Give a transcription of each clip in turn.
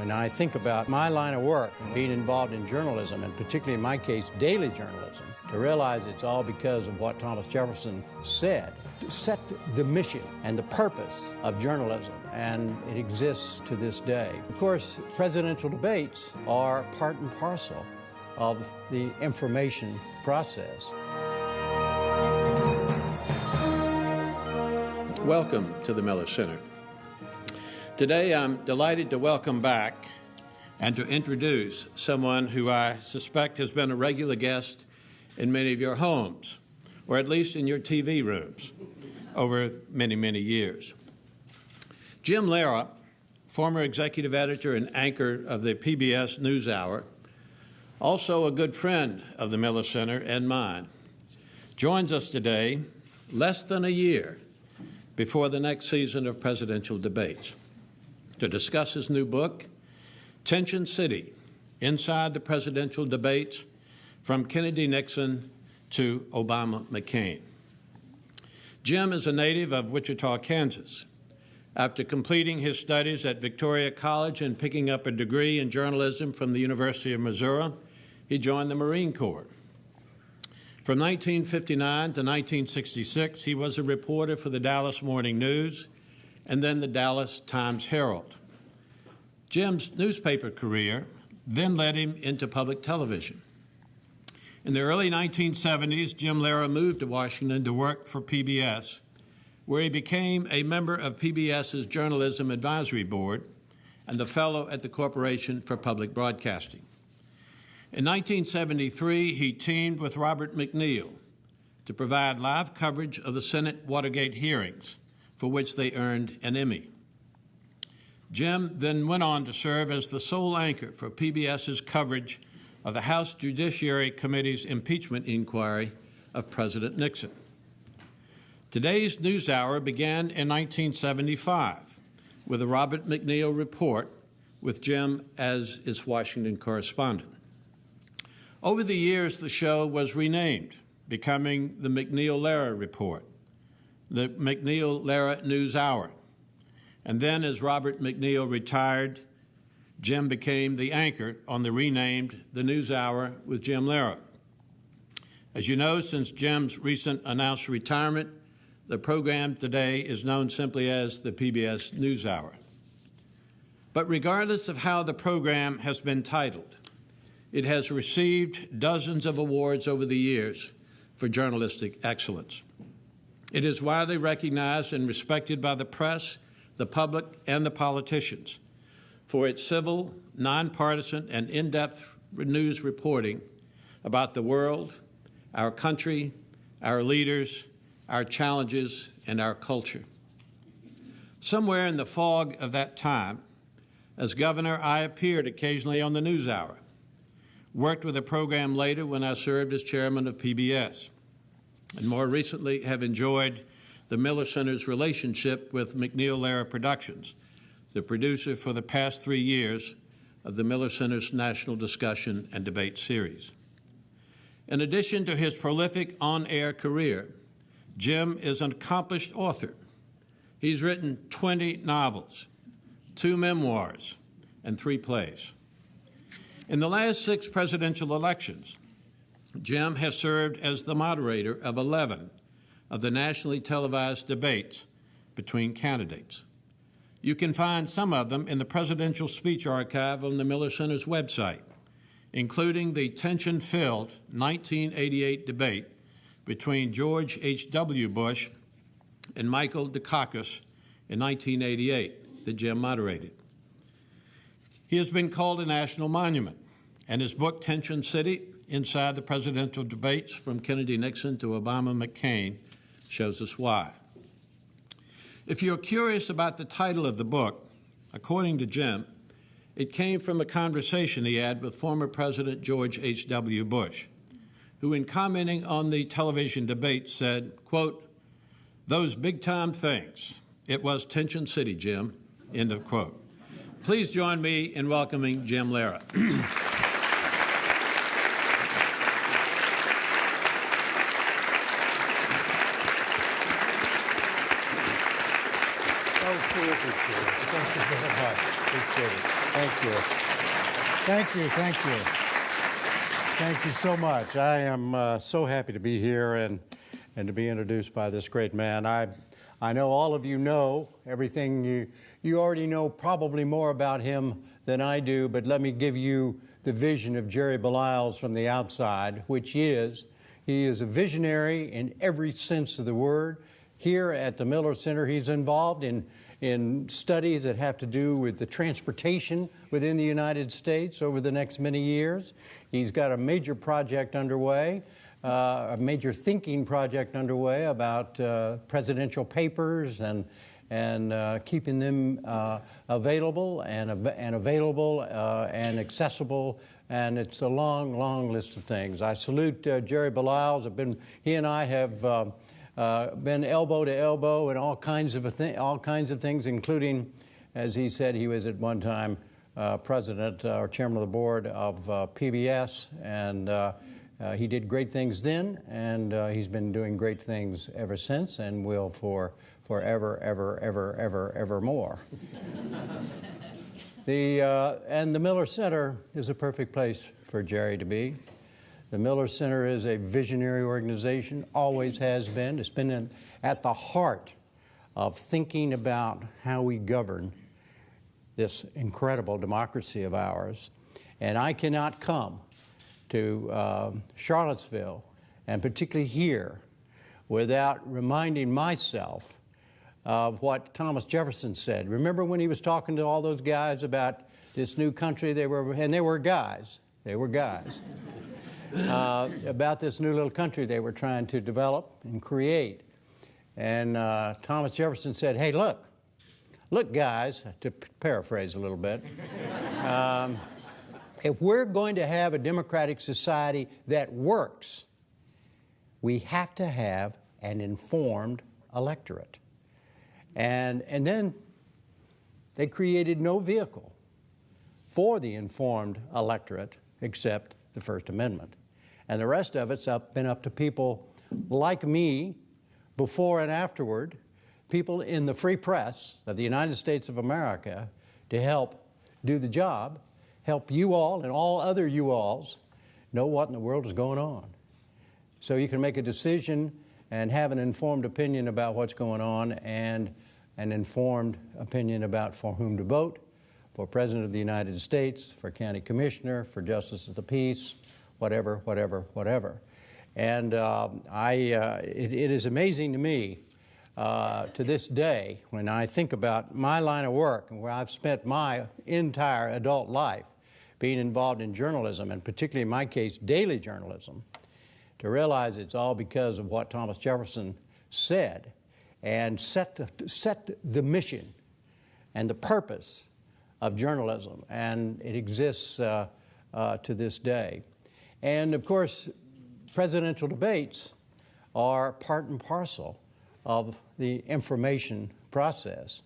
When I think about my line of work, being involved in journalism, and particularly in my case, daily journalism, to realize it's all because of what Thomas Jefferson said, to set the mission and the purpose of journalism, and it exists to this day. Of course, presidential debates are part and parcel of the information process. Welcome to the Miller Center. Today, I'm delighted to welcome back and to introduce someone who I suspect has been a regular guest in many of your homes, or at least in your TV rooms, over many, many years. Jim Lehrer, former executive editor and anchor of the PBS NewsHour, also a good friend of the Miller Center and mine, joins us today less than a year before the next season of presidential debates to discuss his new book, Tension City, Inside the Presidential Debates from Kennedy-Nixon to Obama-McCain. Jim is a native of Wichita, Kansas. After completing his studies at Victoria College and picking up a degree in journalism from the University of Missouri, he joined the Marine Corps. From 1959 to 1966, he was a reporter for the Dallas Morning News and then the Dallas Times-Herald. Jim's newspaper career then led him into public television. In the early 1970s, Jim Lehrer moved to Washington to work for PBS, where he became a member of PBS's Journalism Advisory Board and a fellow at the Corporation for Public Broadcasting. In 1973, he teamed with Robert McNeil to provide live coverage of the Senate Watergate hearings, for which they earned an Emmy. Jim then went on to serve as the sole anchor for PBS's coverage of the House Judiciary Committee's impeachment inquiry of President Nixon. Today's NewsHour began in 1975 with a Robert McNeil report with Jim as its Washington correspondent. Over the years, the show was renamed, becoming the McNeil-Lehrer Report, the McNeil-Lehrer NewsHour. And then, as Robert McNeil retired, Jim became the anchor on the renamed The NewsHour with Jim Lehrer. As you know, since Jim's recent announced retirement, the program today is known simply as the PBS NewsHour. But regardless of how the program has been titled, it has received dozens of awards over the years for journalistic excellence. It is widely recognized and respected by the press, the public, and the politicians for its civil, nonpartisan, and in-depth news reporting about the world, our country, our leaders, our challenges, and our culture. Somewhere in the fog of that time, as governor, I appeared occasionally on the NewsHour, worked with the program later when I served as chairman of PBS, and more recently have enjoyed the Miller Center's relationship with McNeil-Lehrer Productions, the producer for the past 3 years of the Miller Center's National Discussion and Debate Series. In addition to his prolific on-air career, Jim is an accomplished author. He's written 20 novels, 2 memoirs, and 3 plays. In the last 6 presidential elections, Jim has served as the moderator of 11 of the nationally televised debates between candidates. You can find some of them in the Presidential Speech Archive on the Miller Center's website, including the tension-filled 1988 debate between George H.W. Bush and Michael Dukakis in 1988 that Jim moderated. He has been called a national monument, and his book, Tension City, Inside the Presidential Debates from Kennedy-Nixon to Obama-McCain, shows us why. If you're curious about the title of the book, according to Jim, it came from a conversation he had with former President George H.W. Bush, who, in commenting on the television debate, said, quote, "Those big-time things. It was Tension City, Jim," end of quote. Please join me in welcoming Jim Lehrer. Oh, terrific, Jerry. Thank you very much. Appreciate it. Thank you. Thank you, thank you. Thank you so much. I am so happy to be here and to be introduced by this great man. I know all of you know everything. You already know probably more about him than I do, but let me give you the vision of Jerry Beliles from the outside, which is he is a visionary in every sense of the word. Here at the Miller Center, he's involved in studies that have to do with the transportation within the United States over the next many years. He's got a major project underway, a major thinking project underway about presidential papers and keeping them available and accessible. And it's a long, long list of things. I salute Jerry Beliles. He and I have been elbow to elbow in all kinds of things, including, as he said, he was at one time president or chairman of the board of PBS, and he did great things then, and he's been doing great things ever since, and will forever, ever more. And the Miller Center is a perfect place for Jerry to be. The Miller Center is a visionary organization, always has been. It's been at the heart of thinking about how we govern this incredible democracy of ours. And I cannot come to Charlottesville, and particularly here, without reminding myself of what Thomas Jefferson said. Remember when he was talking to all those guys about this new country they were guys, about this new little country they were trying to develop and create. And Thomas Jefferson said, hey, look guys, to paraphrase a little bit, if we're going to have a democratic society that works, we have to have an informed electorate. And then they created no vehicle for the informed electorate except the First Amendment. And the rest of it's been up to people like me, before and afterward, people in the free press of the United States of America, to help do the job, help you all and all other you-alls know what in the world is going on. So you can make a decision and have an informed opinion about what's going on, and an informed opinion about for whom to vote, for President of the United States, for County Commissioner, for Justice of the Peace, whatever. And it is amazing to me to this day, when I think about my line of work and where I've spent my entire adult life being involved in journalism, and particularly in my case, daily journalism, to realize it's all because of what Thomas Jefferson said and set the mission and the purpose of journalism, and it exists to this day. And of course, presidential debates are part and parcel of the information process.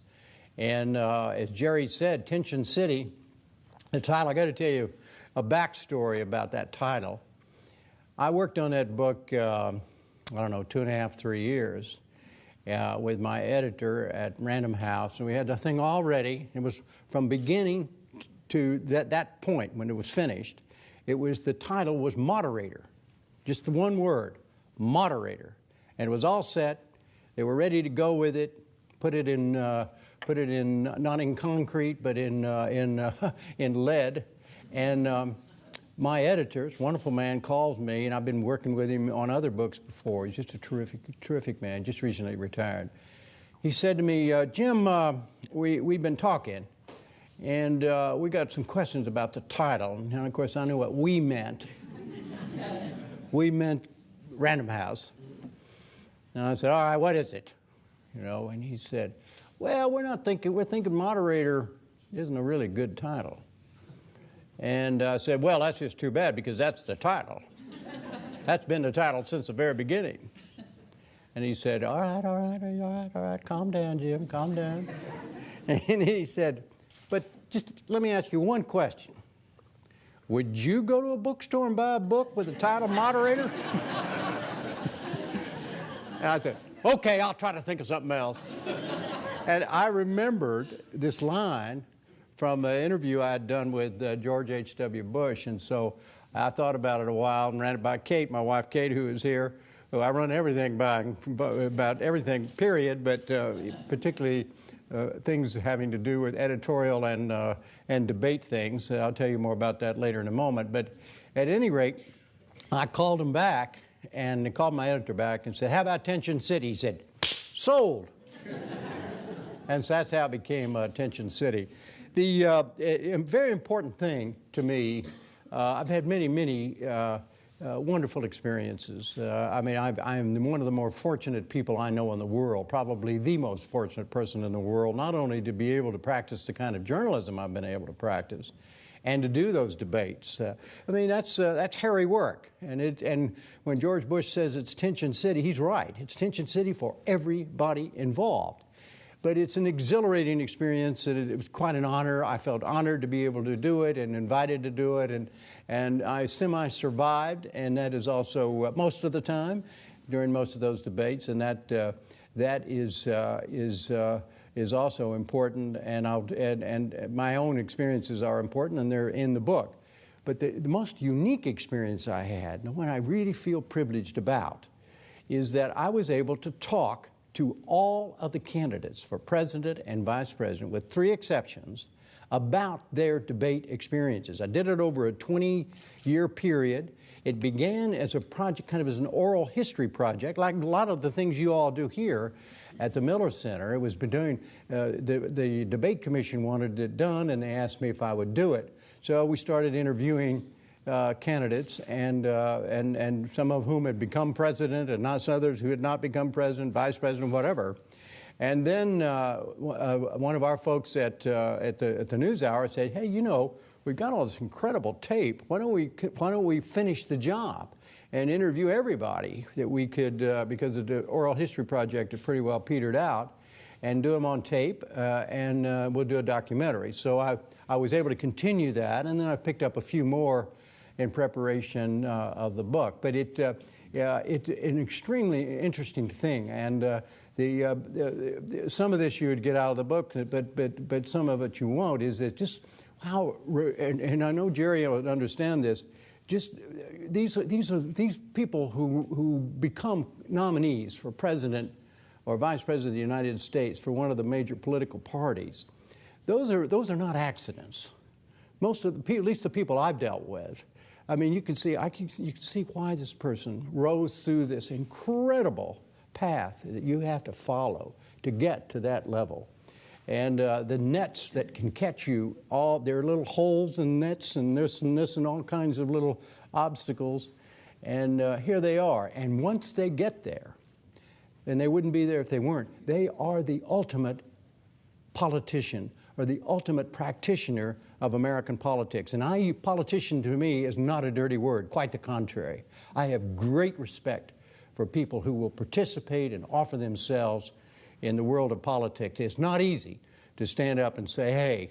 And as Jerry said, Tension City, the title, I got to tell you a backstory about that title. I worked on that book, I don't know, 2.5, 3 years with my editor at Random House, and we had the thing all ready. It was from beginning to that point when it was finished. The title was Moderator, just the one word, Moderator, and it was all set. They were ready to go with it, put it in not in concrete, but in lead. And my editor, this wonderful man, calls me, and I've been working with him on other books before. He's just a terrific man, just recently retired. He said to me, Jim, we've been talking, and we got some questions about the title. And of course, I knew what we meant. We meant Random House. And I said, all right, what is it? And he said, well, we're thinking Moderator isn't a really good title. And I said, well, that's just too bad, because that's the title. That's been the title since the very beginning. And he said, all right, calm down, Jim, calm down. And he said, but just let me ask you one question. Would you go to a bookstore and buy a book with the title Moderator? And I said, okay, I'll try to think of something else. And I remembered this line from an interview I had done with George H.W. Bush, and so I thought about it a while and ran it by Kate, my wife Kate, who is here, who I run everything by, about everything, period, but particularly things having to do with editorial and debate things. I'll tell you more about that later in a moment. But at any rate, I called him back and called my editor back and said, "How about Tension City?" He said, "Sold." And so that's how it became Tension City. The very important thing to me, I've had many wonderful experiences. I mean, I'm one of the more fortunate people I know in the world, probably the most fortunate person in the world, not only to be able to practice the kind of journalism I've been able to practice and to do those debates. I mean, that's hairy work. And when George Bush says it's Tension City, he's right. It's Tension City for everybody involved. But it's an exhilarating experience, and it was quite an honor. I felt honored to be able to do it and invited to do it, and I semi-survived, and that is also most of the time during most of those debates, and that is also important, and my own experiences are important, and they're in the book. But the most unique experience I had, and what I really feel privileged about, is that I was able to talk to all of the candidates for president and vice president, with 3 exceptions, about their debate experiences. I did it over a 20-year period. It began as a project, kind of as an oral history project, like a lot of the things you all do here at the Miller Center. It was been doing, the debate commission wanted it done, and they asked me if I would do it. So we started interviewing candidates, and some of whom had become president, and not others who had not become president, vice president, whatever. And then one of our folks at the NewsHour said, "Hey, you know, we've got all this incredible tape. Why don't we finish the job and interview everybody that we could, because the oral history project had pretty well petered out, and do them on tape, and we'll do a documentary." So I was able to continue that, and then I picked up a few more in preparation of the book. But it's an extremely interesting thing, and some of this you would get out of the book, but some of it you won't. Is that just how? And I know Jerry would understand this. Just these people who become nominees for president or vice president of the United States for one of the major political parties. Those are not accidents. Most of the people, at least the people I've dealt with, I mean, you can see why this person rose through this incredible path that you have to follow to get to that level. And the nets that can catch you, there are little holes in nets and this and all kinds of little obstacles. And here they are. And once they get there, and they wouldn't be there if they weren't, they are the ultimate politician, or the ultimate practitioner of American politics. And politician to me is not a dirty word, quite the contrary. I have great respect for people who will participate and offer themselves in the world of politics. It's not easy to stand up and say, "Hey,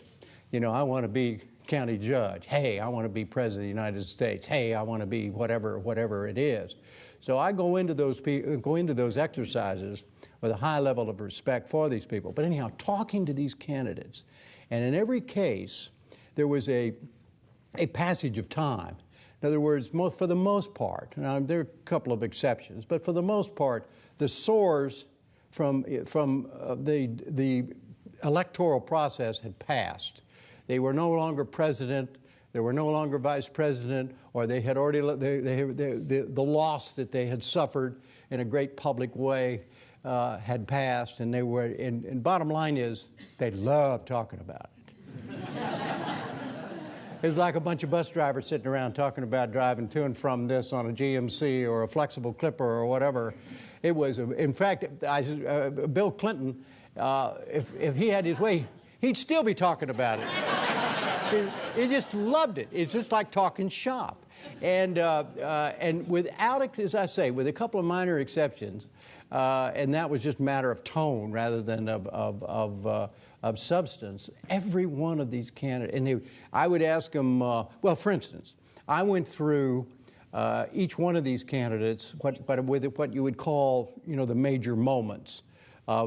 you know, I want to be county judge. Hey, I want to be president of the United States. Hey, I want to be whatever it is." So I go into those exercises with a high level of respect for these people. But anyhow, talking to these candidates, and in every case, there was a passage of time. In other words, for the most part, now there are a couple of exceptions, but for the most part, the sores from the electoral process had passed. They were no longer president, they were no longer vice president, or they had already the loss that they had suffered in a great public way had passed, and they were. And bottom line is, they loved talking about it. It was like a bunch of bus drivers sitting around talking about driving to and from this on a GMC or a flexible Clipper or whatever. It was, in fact, Bill Clinton, if he had his way, he'd still be talking about it. He just loved it. It's just like talking shop. And without, as I say, with a couple of minor exceptions, and that was just a matter of tone rather than of substance, every one of these candidates, and I would ask them, well, for instance, I went through each one of these candidates, what you would call, you know, the major moments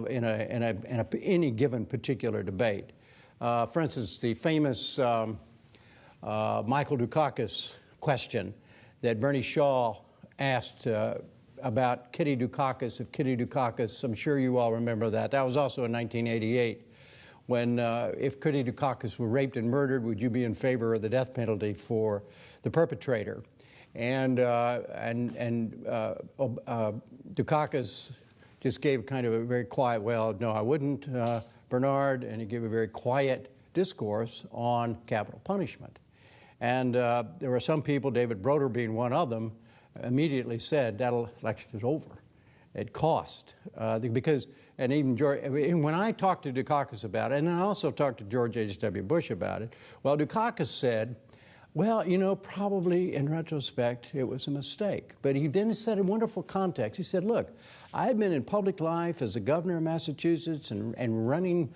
in any given particular debate. For instance, the famous Michael Dukakis question that Bernie Shaw asked about Kitty Dukakis, if Kitty Dukakis, I'm sure you all remember that. That was also in 1988, when if Kitty Dukakis were raped and murdered, would you be in favor of the death penalty for the perpetrator? And Dukakis just gave kind of a very quiet, well, no, I wouldn't, Bernard, and he gave a very quiet discourse on capital punishment. And there were some people, David Broder being one of them, immediately said that election is over. It cost. Because, and even George, when I talked to Dukakis about it, and I also talked to George H.W. Bush about it, well, Dukakis said, well, you know, probably in retrospect it was a mistake. But he then said in wonderful context, he said, look, I've been in public life as the governor of Massachusetts and running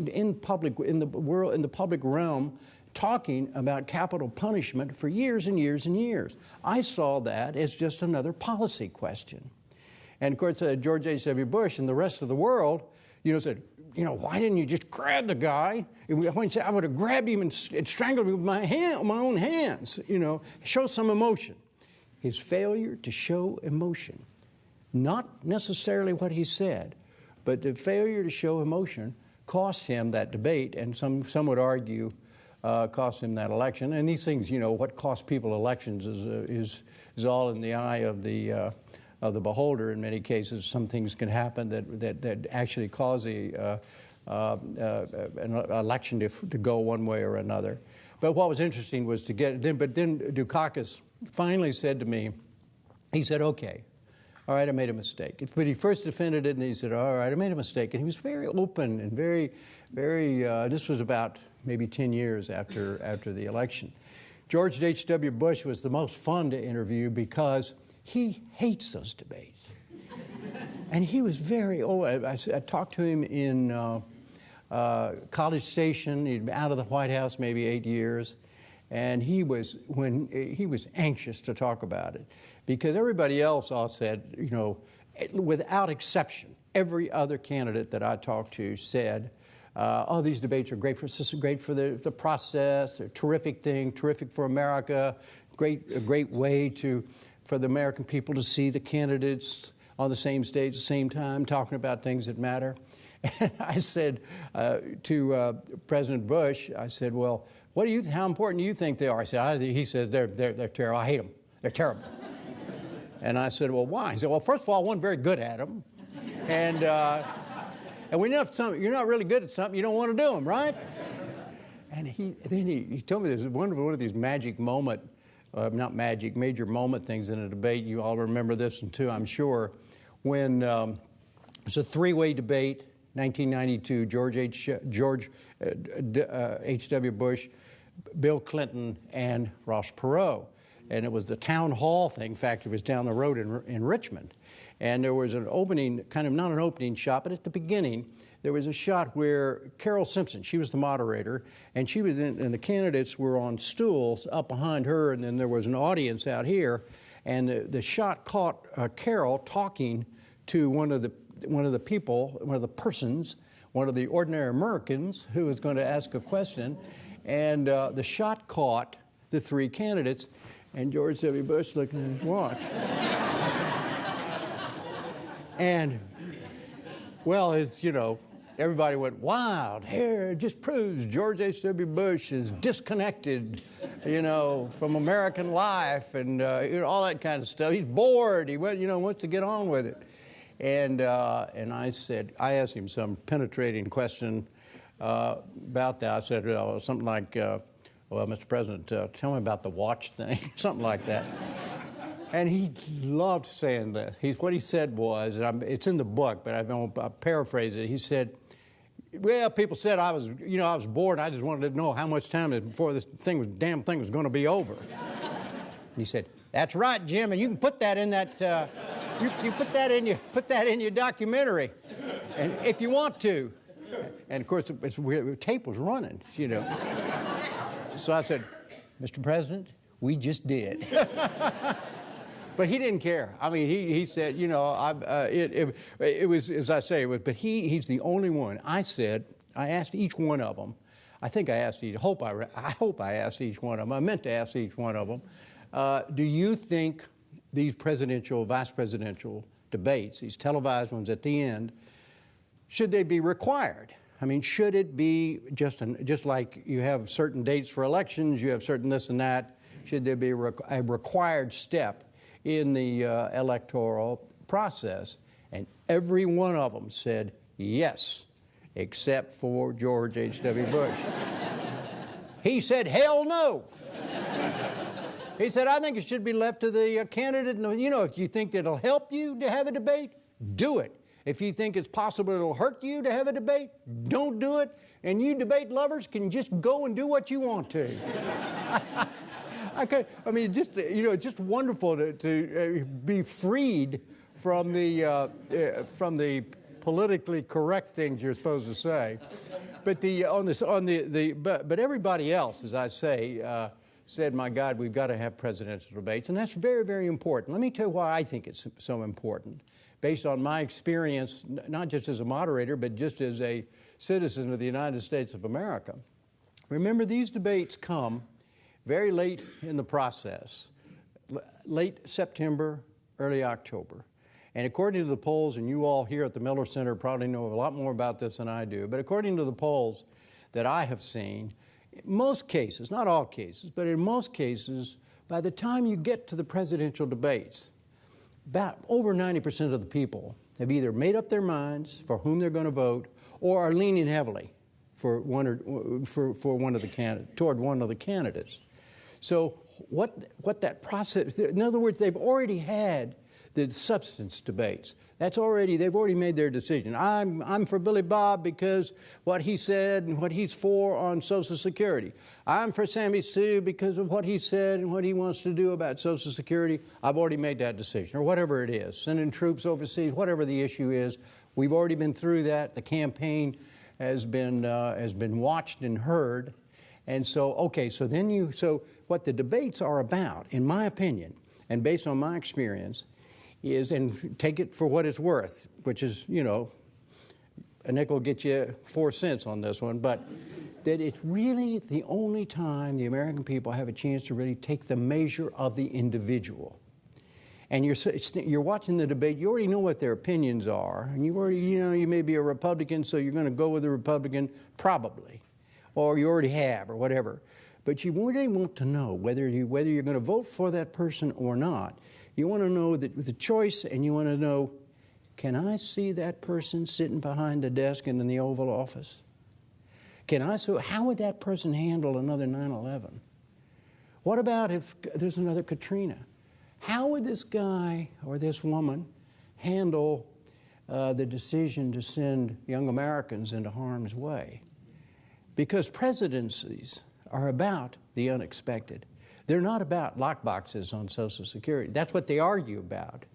in the public realm, talking about capital punishment for years and years and years. I saw that as just another policy question. And of course, George H.W. Bush and the rest of the world, said, why didn't you just grab the guy? I would have grabbed him and strangled him with my own hands, show some emotion. His failure to show emotion, not necessarily what he said, but the failure to show emotion cost him that debate, and some would argue cost him that election. And these things, what costs people elections is all in the eye of the beholder. In many cases, some things can happen that actually cause an election to go one way or another. But what was interesting was then Dukakis finally said to me, he said, okay, all right, I made a mistake. But he first defended it, and he said, all right, I made a mistake. And he was very open and very, this was about maybe 10 years after the election. George H.W. Bush was the most fun to interview because he hates those debates. And he was very old. I talked to him in College Station. He'd been out of the White House maybe 8 years. And he was anxious to talk about it because everybody else all said, without exception, every other candidate that I talked to said, oh, these debates are great for the process, they're a terrific thing, terrific for America, a great way for the American people to see the candidates on the same stage at the same time, talking about things that matter. And I said to President Bush, I said, well, how important do you think they are? He said, they're terrible. I hate them. They're terrible. And I said, well, why? He said, well, first of all, I wasn't very good at them. And when you're not really good at something, you don't want to do them, right? And he told me there's one of these magic moment, major moment things in a debate. You all remember this one too, I'm sure. When it's a three-way debate, 1992, George H.W. Bush, Bill Clinton, and Ross Perot. And it was the town hall thing. In fact, it was down the road in Richmond. And there was an opening, kind of not an opening shot, but at the beginning, there was a shot where Carol Simpson, she was the moderator, and and the candidates were on stools up behind her, and then there was an audience out here, and the shot caught Carol talking to one of the persons, one of the ordinary Americans who was going to ask a question, and the shot caught the three candidates, and George W. Bush looked at his watch. And, well, everybody went wild. Here, it just proves George H.W. Bush is disconnected, from American life and, all that kind of stuff. He's bored. He wants to get on with it. And I asked him some penetrating question about that. I said, something like, well, Mr. President, tell me about the watch thing, something like that. And he loved saying this. What he said was, and it's in the book, but I'll paraphrase it. He said, well, people said I was bored. I just wanted to know how much time before this damn thing was going to be over. And he said, that's right, Jim, and you can put that in that, you put that in your documentary, and if you want to. And of course, the tape was running, So I said, Mr. President, we just did. But he didn't care. I mean, he said, you know, it was, as I say, but he's the only one. I asked each one of them. I think I asked each, I hope I asked each one of them. I meant to ask each one of them. Do you think these presidential, vice presidential debates, these televised ones at the end, should they be required? I mean, should it be just like you have certain dates for elections, you have certain this and that, should there be a required step in the electoral process? And every one of them said yes, except for George H.W. Bush. He said, hell no. He said, I think it should be left to the candidate. You know, if you think that it'll help you to have a debate, do it. If you think it's possible it'll hurt you to have a debate, don't do it. And you debate lovers can just go and do what you want to. I mean, just, you know, it's just wonderful to be freed from the politically correct things you're supposed to say. But but everybody else, as I say, said, my God, we've got to have presidential debates. And that's very, very important. Let me tell you why I think it's so important. Based on my experience, not just as a moderator, but just as a citizen of the United States of America. Remember, these debates come very late in the process, late September, early October. And according to the polls, and you all here at the Miller Center probably know a lot more about this than I do, but according to the polls that I have seen, most cases, not all cases, but in most cases, by the time you get to the presidential debates, about over 90% of the people have either made up their minds for whom they're going to vote or are leaning heavily for one of the candidates. So what that process, in other words, they've already had the substance debates. They've already made their decision. I'm for Billy Bob because what he said and what he's for on Social Security. I'm for Sammy Sue because of what he said and what he wants to do about Social Security. I've already made that decision, or whatever it is. Sending troops overseas, whatever the issue is. We've already been through that. The campaign has been watched and heard. And so, okay, so what the debates are about, in my opinion, and based on my experience, is, and take it for what it's worth, which is, you know, a nickel gets you 4 cents on this one, but that it's really the only time the American people have a chance to really take the measure of the individual. And you're watching the debate, you already know what their opinions are, and you already, you know, you may be a Republican, so you're going to go with the Republican, probably, or you already have, or whatever. But you really want to know whether you're going to vote for that person or not. You want to know the choice, and you want to know, can I see that person sitting behind the desk in the Oval Office? So how would that person handle another 9/11? What about if there's another Katrina? How would this guy or this woman handle the decision to send young Americans into harm's way? Because presidencies are about the unexpected. They're not about lockboxes on Social Security. That's what they argue about.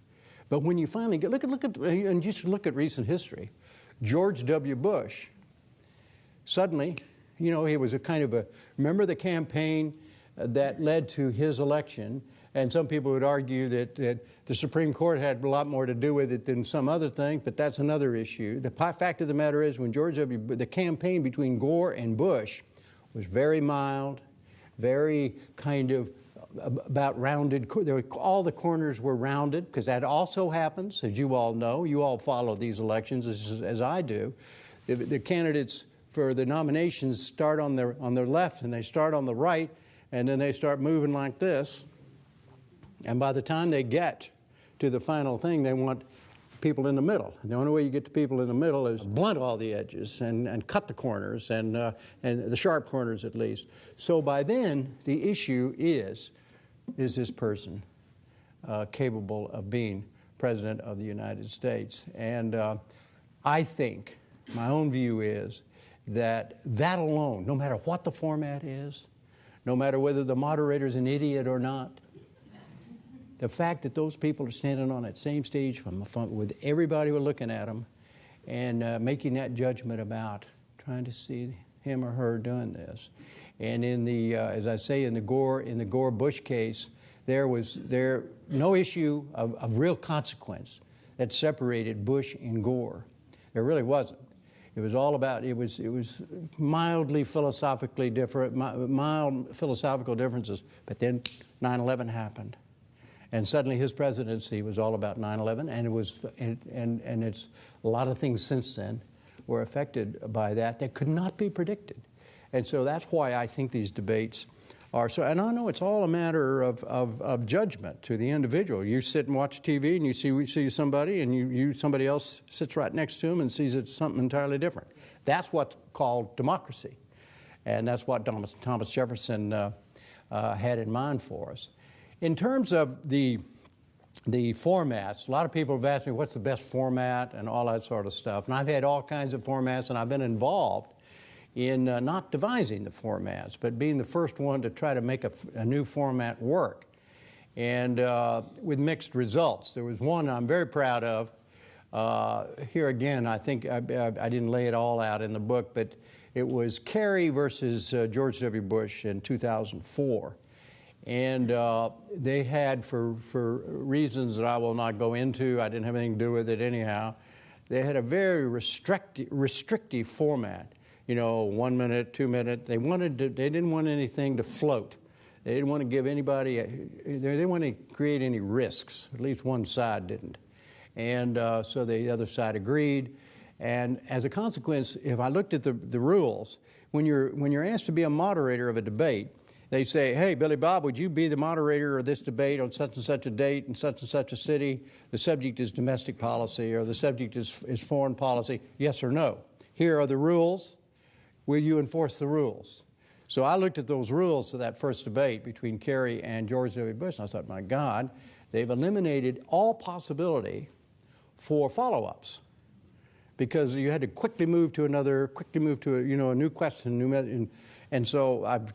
But when you finally get, and just look at recent history. George W. Bush, suddenly, you know, he was remember the campaign that led to his election, and some people would argue that the Supreme Court had a lot more to do with it than some other thing, but that's another issue. The fact of the matter is, when the campaign between Gore and Bush was very mild, very kind of about rounded. All the corners were rounded, because that also happens, as you all know. You all follow these elections as I do. The candidates for the nominations start on their left, and they start on the right, and then they start moving like this. And by the time they get to the final thing, they want people in the middle. And the only way you get to people in the middle is blunt all the edges and cut the corners, and the sharp corners at least. So by then, the issue is this person capable of being President of the United States? And I think, my own view is that alone, no matter what the format is, no matter whether the moderator's an idiot or not, the fact that those people are standing on that same stage with everybody looking at them and making that judgment about trying to see him or her doing this. And in the, as I say, in the Gore-Bush case, there was no issue of real consequence that separated Bush and Gore. There really wasn't. It was all about, it was mildly philosophically different, mild philosophical differences, but then 9/11 happened. And suddenly his presidency was all about 9/11, and it was, and it's a lot of things since then were affected by that could not be predicted. And so that's why I think these debates are so, and I know it's all a matter of judgment to the individual. You sit and watch TV and you see somebody, and somebody else sits right next to him and sees it's something entirely different. That's what's called democracy. And that's what Thomas Jefferson had in mind for us. In terms of the formats, a lot of people have asked me what's the best format and all that sort of stuff. And I've had all kinds of formats, and I've been involved in not devising the formats, but being the first one to try to make a new format work, and with mixed results. There was one I'm very proud of. Here again, I think I didn't lay it all out in the book, but it was Kerry versus George W. Bush in 2004. And they had, for reasons that I will not go into, I didn't have anything to do with it anyhow, they had a very restrictive format. You know, 1 minute, 2 minute. They didn't want anything to float. They didn't want to give anybody, they didn't want to create any risks. At least one side didn't. And so the other side agreed. And as a consequence, if I looked at the rules, when you're asked to be a moderator of a debate, they say, hey, Billy Bob, would you be the moderator of this debate on such and such a date in such and such a city? The subject is domestic policy, or the subject is foreign policy, yes or no. Here are the rules. Will you enforce the rules? So I looked at those rules for that first debate between Kerry and George W. Bush, and I thought, my God, they've eliminated all possibility for follow-ups, because you had to quickly move to a new question, and so I've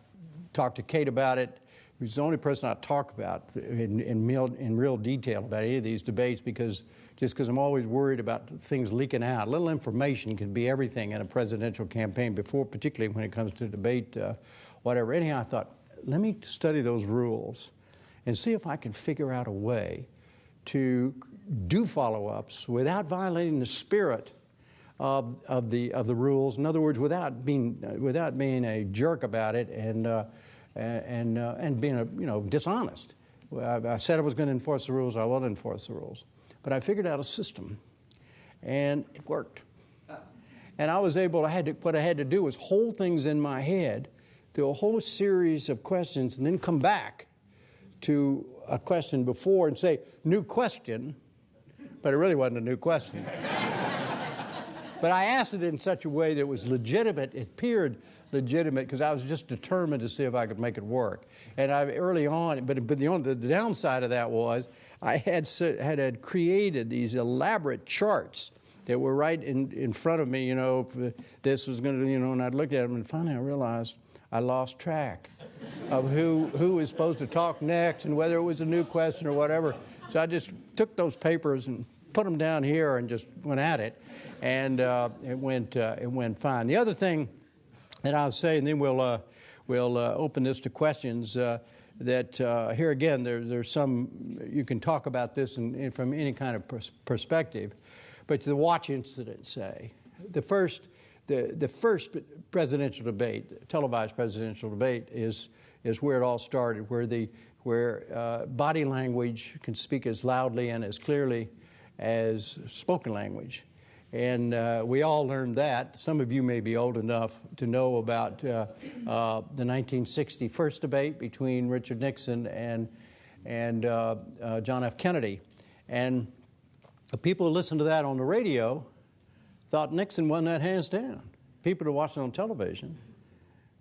talked to Kate about it. He's the only person I talk about in real detail about any of these debates, because I'm always worried about things leaking out. Little information can be everything in a presidential campaign, particularly when it comes to debate, whatever. Anyhow, I thought, let me study those rules and see if I can figure out a way to do follow-ups without violating the spirit of the rules. In other words, without being a jerk about it and being dishonest. I said I was going to enforce the rules. I will enforce the rules. But I figured out a system, and it worked. And I was able, what I had to do was hold things in my head through a whole series of questions, and then come back to a question before and say, new question, but it really wasn't a new question. But I asked it in such a way that it was legitimate. It appeared legitimate because I was just determined to see if I could make it work. And early on, but the downside of that was I had created these elaborate charts that were right in front of me. If this was going to, and I looked at them, and finally I realized I lost track of who was supposed to talk next and whether it was a new question or whatever. So I just took those papers and put them down here and just went at it, and it went fine. The other thing that I'll say, and then we'll open this to questions. That here again, there's some, you can talk about this from any kind of perspective, but the watch incident, say, the first presidential debate, televised presidential debate, is where it all started, where body language can speak as loudly and as clearly as spoken language. And we all learned that. Some of you may be old enough to know about the 1960 first debate between Richard Nixon and John F. Kennedy. And the people who listened to that on the radio thought Nixon won that hands down. People who watched it on television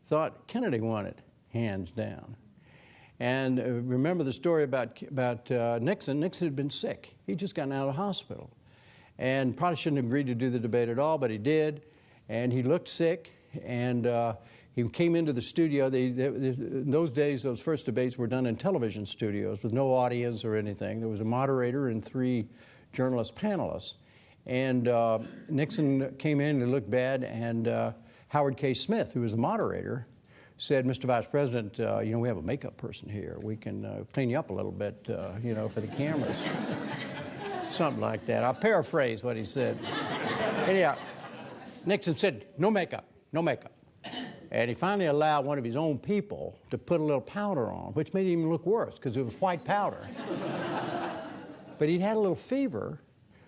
thought Kennedy won it hands down. And remember the story about Nixon. Nixon had been sick. He'd just gotten out of the hospital. And probably shouldn't have agreed to do the debate at all, but he did. And he looked sick, and he came into the studio. In those days, those first debates were done in television studios with no audience or anything. There was a moderator and 3 journalist panelists. And Nixon came in and looked bad, and Howard K. Smith, who was the moderator, said, Mr. Vice President, you know, we have a makeup person here. We can clean you up a little bit, you know, for the cameras. Something like that. I'll paraphrase what he said. Anyhow, Nixon said, no makeup, no makeup. And he finally allowed one of his own people to put a little powder on, which made him look worse because it was white powder. But he'd had a little fever,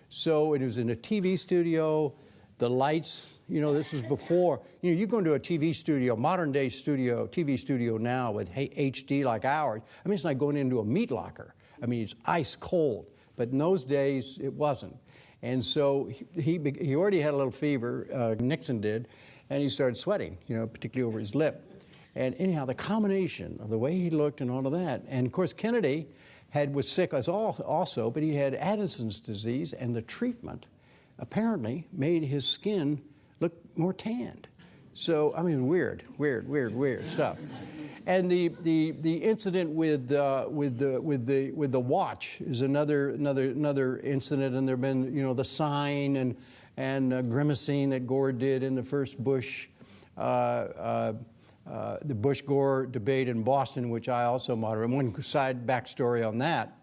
so it was in a TV studio. The lights, you know, this was before, you know, you go into a TV studio, modern day studio, TV studio now with HD like ours. I mean, it's like going into a meat locker. I mean, it's ice cold. But in those days, it wasn't. And so he already had a little fever, Nixon did, and he started sweating, you know, particularly over his lip. And anyhow, the combination of the way he looked and all of that, and of course, Kennedy was sick as also, but he had Addison's disease, and the treatment apparently made his skin look more tanned. So, I mean, weird stuff. And the incident with the watch is another incident, and there've been, you know, the sign and grimacing that Gore did in the first Bush the Bush-Gore debate in Boston, which I also moderated. One side backstory on that.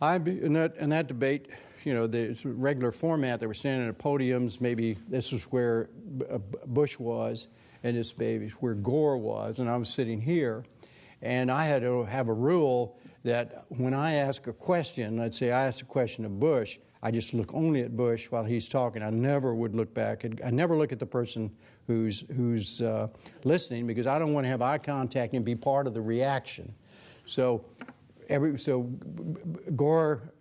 In that debate, you know, the regular format, they were standing at podiums. Maybe this was where Bush was, and this maybe where Gore was, and I was sitting here. And I had to have a rule that when I ask a question, let's say I ask a question of Bush, I just look only at Bush while he's talking. I never would look back. I never look at the person who's listening, because I don't want to have eye contact and be part of the reaction. So Gore,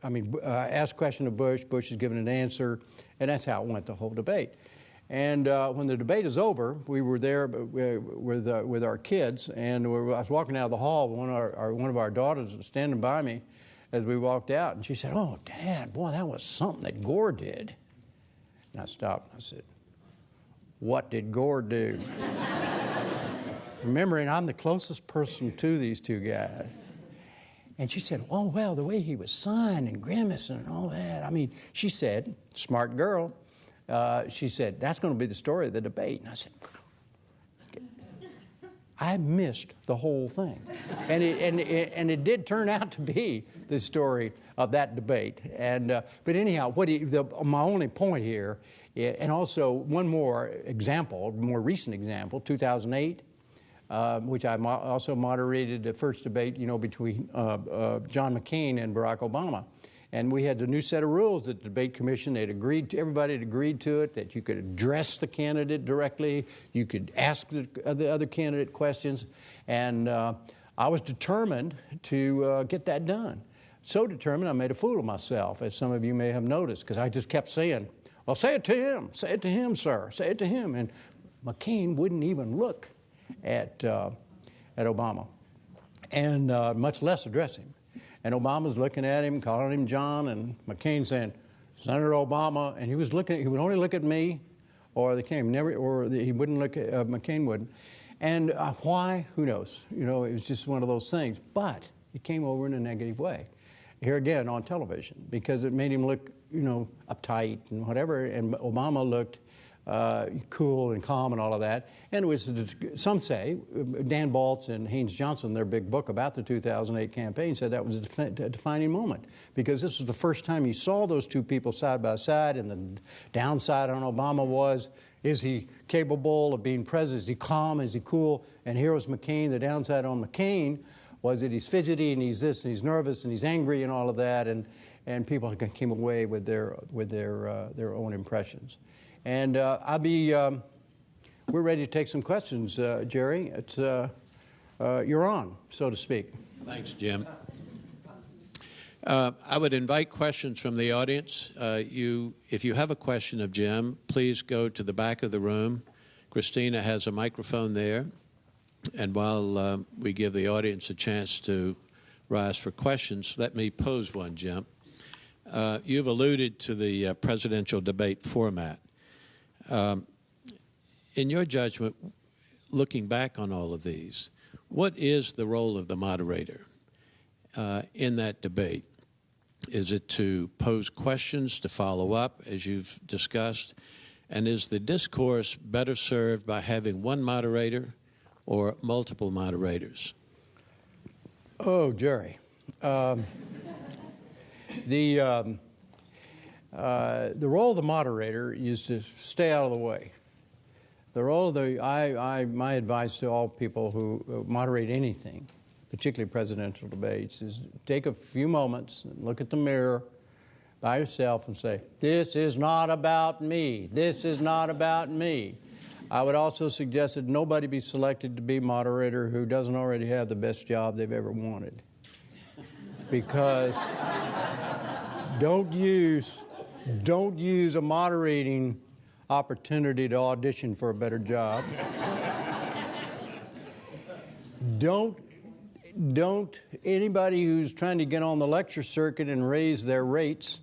asked a question of Bush. Bush is given an answer, and that's how it went the whole debate. And when the debate is over, we were there with our kids, and I was walking out of the hall. One of our daughters was standing by me as we walked out, and she said, "Oh, Dad, boy, that was something that Gore did." And I stopped and I said, "What did Gore do?" Remembering I'm the closest person to these two guys. And she said, "Oh, well, the way he was sighing and grimacing and all that." I mean, she said, smart girl, she said, "That's going to be the story of the debate." And I said, I missed the whole thing. And it did turn out to be the story of that debate. And but anyhow, my only point here, and also one more example, more recent example, 2008, which I also moderated the first debate, you know, between John McCain and Barack Obama. And we had the new set of rules at the debate commission. Everybody had agreed to it, that you could address the candidate directly, you could ask the other candidate questions, and I was determined to get that done. So determined, I made a fool of myself, as some of you may have noticed, because I just kept saying, "Well, say it to him, sir, say it to him." And McCain wouldn't even look at Obama, and much less address him. And Obama's looking at him, calling him John, and McCain saying, "Senator Obama," and he would only look at me, or he wouldn't look at McCain wouldn't. And why? Who knows? You know, it was just one of those things. But it came over in a negative way. Here again on television, because it made him look, you know, uptight and whatever, and Obama looked cool and calm and all of that. And it was, some say, Dan Baltz and Haynes Johnson, their big book about the 2008 campaign, said that was a defining moment, because this was the first time you saw those two people side by side, and the downside on Obama was, is he capable of being president? Is he calm? Is he cool? And here was McCain. The downside on McCain was that he's fidgety and he's this and he's nervous and he's angry and all of that, and people came away with their own impressions. And we're ready to take some questions, Jerry. It's you're on, so to speak. Thanks, Jim. I would invite questions from the audience. If you have a question of Jim, please go to the back of the room. Christina has a microphone there. And while we give the audience a chance to rise for questions, let me pose one, Jim. You've alluded to the presidential debate format. In your judgment, looking back on all of these, what is the role of the moderator in that debate? Is it to pose questions, to follow up, as you've discussed? And is the discourse better served by having one moderator or multiple moderators? Oh, Jerry. The role of the moderator is to stay out of the way. The role of my advice to all people who moderate anything, particularly presidential debates, is take a few moments and look at the mirror by yourself and say, this is not about me. This is not about me. I would also suggest that nobody be selected to be moderator who doesn't already have the best job they've ever wanted. Because don't use a moderating opportunity to audition for a better job. Don't anybody who's trying to get on the lecture circuit and raise their rates,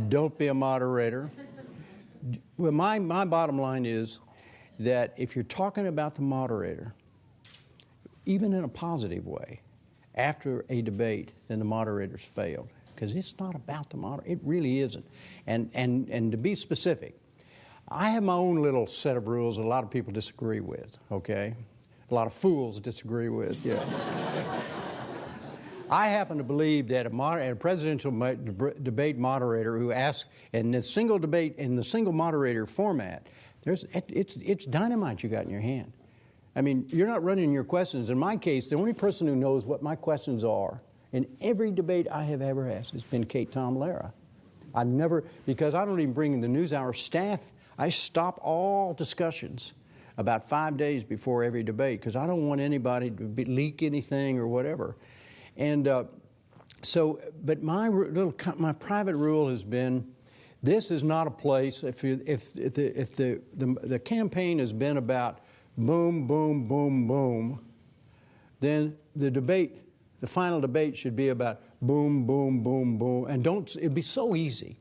don't be a moderator. Well, my bottom line is that if you're talking about the moderator, even in a positive way, after a debate, then the moderator's failed. Because it's not about the moderator. It really isn't. And to be specific, I have my own little set of rules that a lot of people disagree with, okay? A lot of fools disagree with, yeah. I happen to believe that a presidential debate moderator who asks in the single debate, in the single moderator format, it's dynamite you got in your hand. I mean, you're not running your questions. In my case, the only person who knows what my questions are in every debate I have ever asked has been Kate Tom Lehrer. I've never, because I don't even bring in the NewsHour staff, I stop all discussions about 5 days before every debate because I don't want anybody to leak anything or whatever. And but my private rule has been, this is not a place, if the campaign has been about boom, boom, boom, boom, then the final debate should be about boom, boom, boom, boom, and it'd be so easy.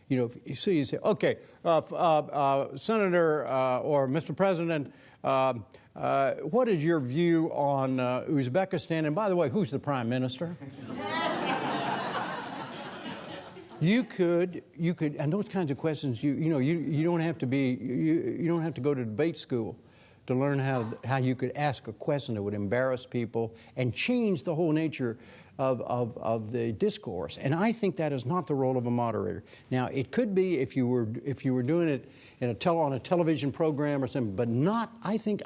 You know, you say, okay, Senator or Mr. President, what is your view on Uzbekistan? And by the way, who's the Prime Minister? You could, and those kinds of questions, you don't have to you don't have to go to debate school to learn how you could ask a question that would embarrass people and change the whole nature of the discourse. And I think that is not the role of a moderator. Now, it could be if you were doing it on a television program or something, but not. I think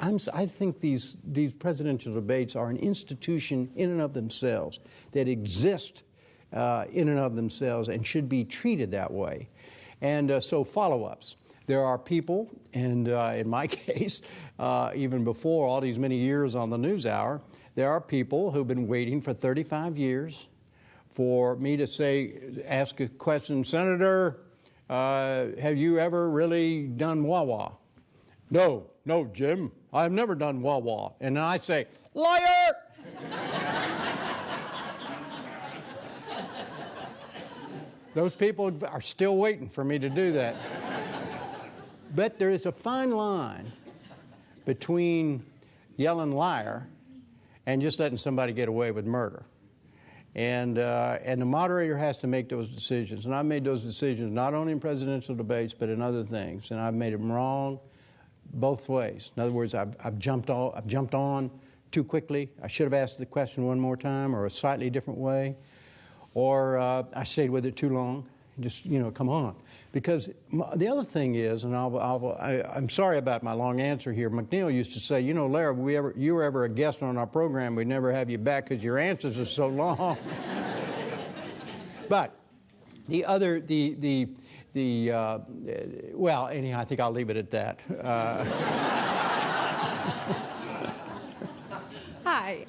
these presidential debates are an institution in and of themselves that exist in and of themselves and should be treated that way. And so follow-ups. There are people, and in my case, even before all these many years on the NewsHour, there are people who've been waiting for 35 years for me to ask a question, Senator, have you ever really done wah-wah? No, Jim, I've never done wah-wah. And then I say, liar! Those people are still waiting for me to do that. But there is a fine line between yelling liar and just letting somebody get away with murder. And the moderator has to make those decisions. And I've made those decisions not only in presidential debates, but in other things. And I've made them wrong both ways. In other words, I've jumped on too quickly. I should have asked the question one more time or a slightly different way. Or I stayed with it too long. Just, come on. Because the other thing is, and I'm sorry about my long answer here, McNeil used to say, Larry, you were ever a guest on our program, we'd never have you back because your answers are so long. But well, anyhow, I think I'll leave it at that. Hi.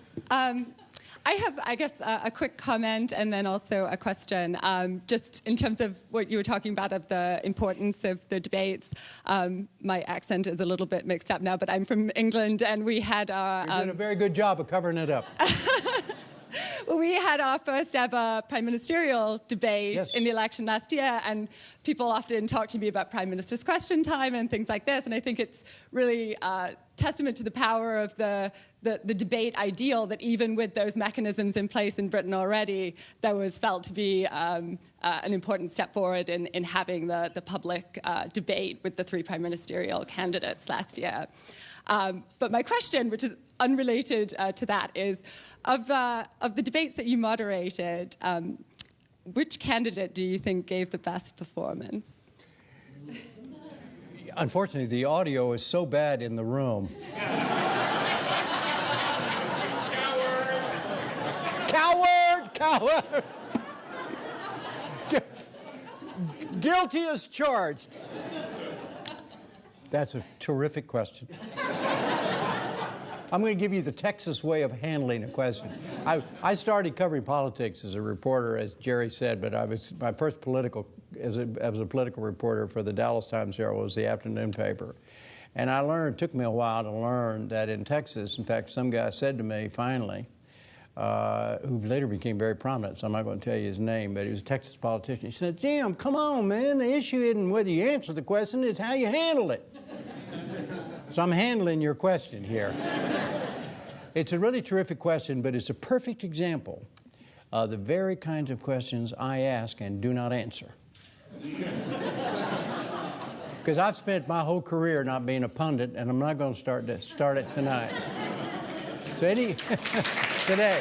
I have, I guess, a quick comment and then also a question. Just in terms of what you were talking about of the importance of the debates, my accent is a little bit mixed up now, but I'm from England and we had our... You're doing a very good job of covering it up. Well, we had our first ever prime ministerial debate in the election last year, and people often talk to me about Prime Minister's Question Time and things like this, and I think it's really testament to the power of the debate ideal that even with those mechanisms in place in Britain already, that was felt to be an important step forward in having the public debate with the three prime ministerial candidates last year. But my question, which is unrelated to that, is of the debates that you moderated, which candidate do you think gave the best performance? Unfortunately, the audio is so bad in the room. Coward! Coward! Guilty as charged. That's a terrific question. I'm going to give you the Texas way of handling a question. I started covering politics as a reporter, as Jerry said, but my first as a political reporter for the Dallas Times-Herald was the afternoon paper. And it took me a while to learn that in Texas, in fact, some guy said to me finally, who later became very prominent, so I'm not going to tell you his name, but he was a Texas politician. He said, Jim, come on, man, the issue isn't whether you answer the question, it's how you handle it. So I'm handling your question here. It's a really terrific question, but it's a perfect example of the very kinds of questions I ask and do not answer. Because I've spent my whole career not being a pundit, and I'm not going to start it tonight. So today.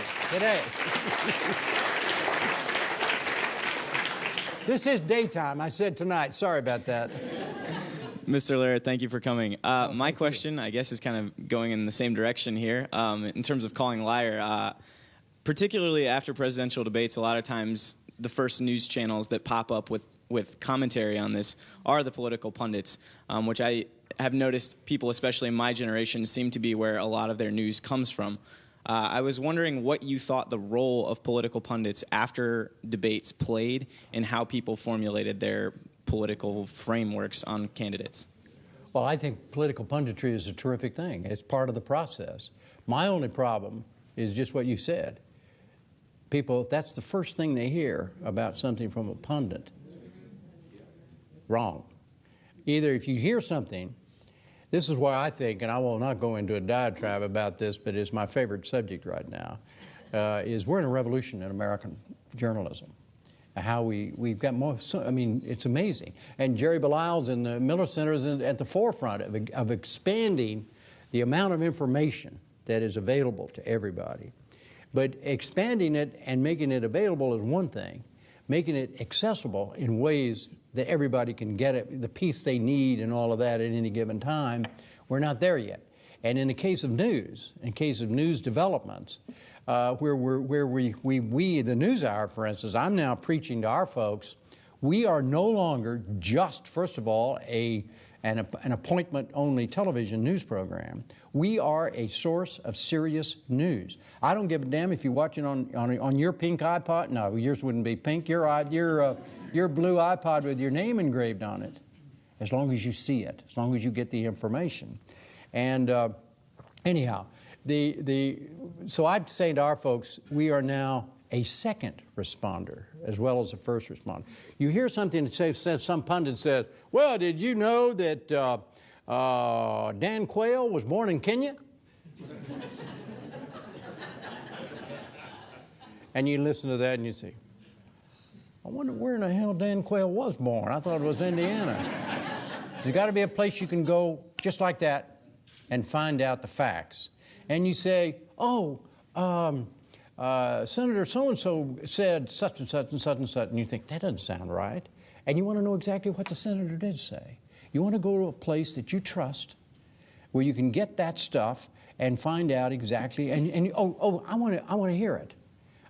This is daytime. I said tonight. Sorry about that. Mr. Lehrer, thank you for coming. My question, I guess, is kind of going in the same direction here in terms of calling liar. Particularly after presidential debates, a lot of times the first news channels that pop up with commentary on this are the political pundits, which I have noticed people, especially in my generation, seem to be where a lot of their news comes from. I was wondering what you thought the role of political pundits after debates played in how people formulated their political frameworks on candidates. Well, I think political punditry is a terrific thing. It's part of the process. My only problem is just what you said. People, if that's the first thing they hear about something from a pundit, wrong. Either if you hear something, this is why I think, and I will not go into a diatribe about this, but it's my favorite subject right now, is we're in a revolution in American journalism. How we've got more, I mean, it's amazing. And Jerry Belisle's and the Miller Center is at the forefront of expanding the amount of information that is available to everybody. But expanding it and making it available is one thing. Making it accessible in ways that everybody can get it, the piece they need and all of that at any given time, we're not there yet. And in the case of news, developments, where we, the NewsHour, for instance, I'm now preaching to our folks, we are no longer just, first of all, an appointment-only television news program. We are a source of serious news. I don't give a damn if you watch it on your pink iPod. No, yours wouldn't be pink. Your blue iPod with your name engraved on it, as long as you see it, as long as you get the information. And anyhow, so I'm saying to our folks, we are now a second responder as well as a first responder. You hear something that says some pundit says, well, did you know that Dan Quayle was born in Kenya? And you listen to that and you say, I wonder where in the hell Dan Quayle was born. I thought it was Indiana. There's got to be a place you can go just like that and find out the facts. And you say, oh, Senator so-and-so said such and such and such and such, and you think, that doesn't sound right. And you want to know exactly what the senator did say. You want to go to a place that you trust, where you can get that stuff and find out exactly, and I want to hear it.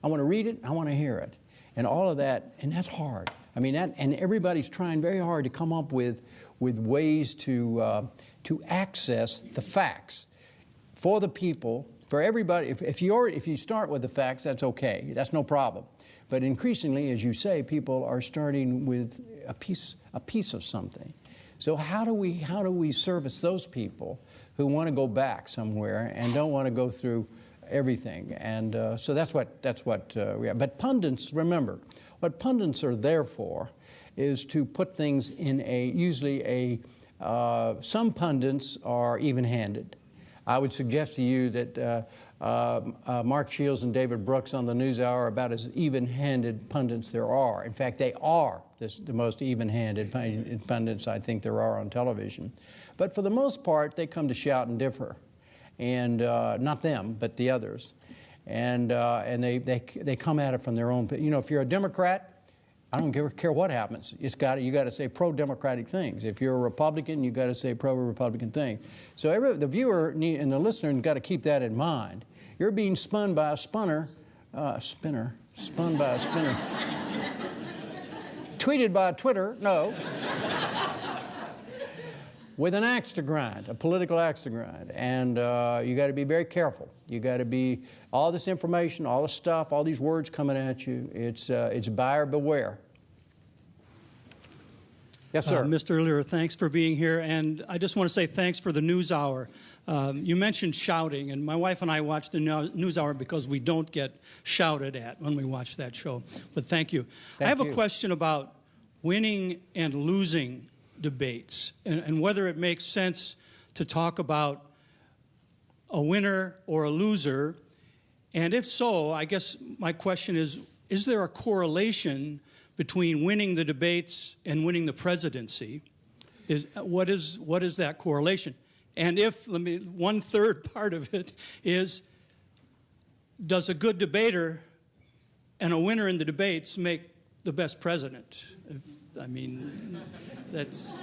I want to read it, I want to hear it. And all of that, and that's hard. I mean, and everybody's trying very hard to come up with ways to access the facts for the people, for everybody. If you start with the facts, that's okay. That's no problem. But increasingly, as you say, people are starting with a piece of something. So how do we service those people who want to go back somewhere and don't want to go through everything? And so that's what we have. But pundits, remember, what pundits are there for is to put things in some pundits are even-handed. I would suggest to you that Mark Shields and David Brooks on the NewsHour are about as even-handed pundits there are. In fact, they are the most even-handed pundits I think there are on television. But for the most part, they come to shout and differ. And not them, but the others. And they come at it from their own. You know, if you're a Democrat, I don't care what happens. You got to say pro-democratic things. If you're a Republican, you got to say pro-Republican things. So the viewer and the listener got to keep that in mind. You're being spun by a spun by a spinner. Tweeted by a Twitter, no. With an axe to grind, a political axe to grind. And you got to be very careful. You got to be, all this information, all this stuff, all these words coming at you, it's buyer beware. Yes, sir. Mr. Lehrer, thanks for being here. And I just want to say thanks for the NewsHour. You mentioned shouting, and my wife and I watch the NewsHour because we don't get shouted at when we watch that show. But thank you. I have a question about winning and losing debates and whether it makes sense to talk about a winner or a loser. And if so, I guess my question is there a correlation between winning the debates and winning the presidency? What is that correlation? And one third part of it is, does a good debater and a winner in the debates make the best president? That's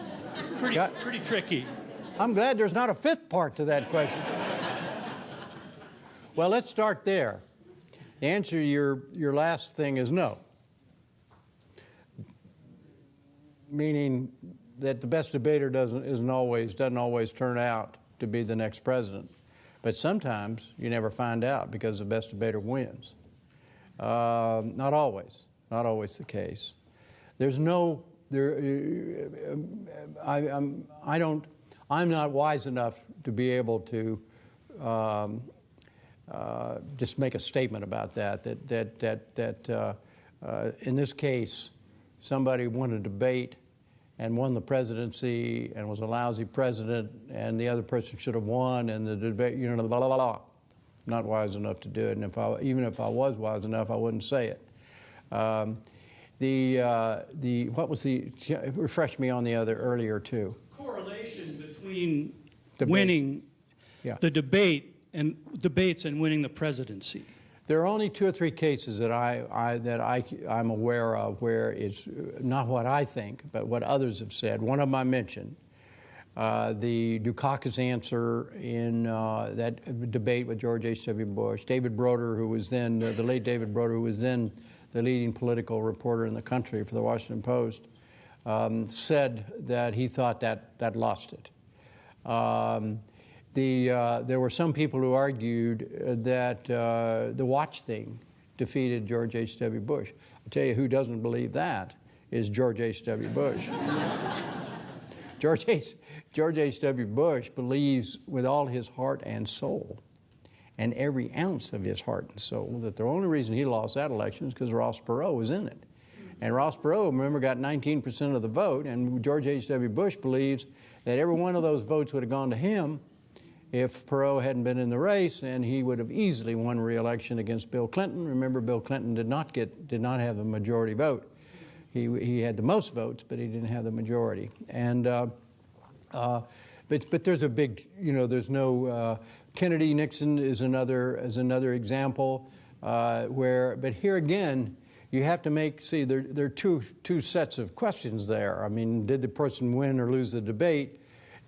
pretty tricky. I'm glad there's not a fifth part to that question. Well, let's start there. The answer to your last thing is no. Meaning that the best debater doesn't always turn out to be the next president. But sometimes you never find out because the best debater wins. Not always the case. I'm not wise enough to be able to just make a statement about that in this case, somebody won a debate and won the presidency and was a lousy president and the other person should have won and the debate, blah, blah, blah, blah. Not wise enough to do it, and even if I was wise enough, I wouldn't say it. Refresh me on the other earlier two. Correlation between winning the debates and winning the presidency. There are only 2 or 3 cases that I'm aware of where it's not what I think, but what others have said. One of them I mentioned, the Dukakis answer in that debate with George H.W. Bush. David Broder, who was then the late David Broder, who was then the leading political reporter in the country for the Washington Post, said that he thought that lost it. There were some people who argued that the watch thing defeated George H.W. Bush. I'll tell you who doesn't believe that is George H.W. Bush. George H.W. Bush believes with all his heart and soul, and every ounce of his heart and soul, that the only reason he lost that election is because Ross Perot was in it. And Ross Perot, remember, got 19% of the vote, and George H.W. Bush believes that every one of those votes would have gone to him if Perot hadn't been in the race, and he would have easily won re-election against Bill Clinton. Remember, Bill Clinton did not have a majority vote. He had the most votes, but he didn't have the majority. And but there's a big, there's no Kennedy-Nixon is another example but here again, you have to there are two sets of questions there. I mean, did the person win or lose the debate?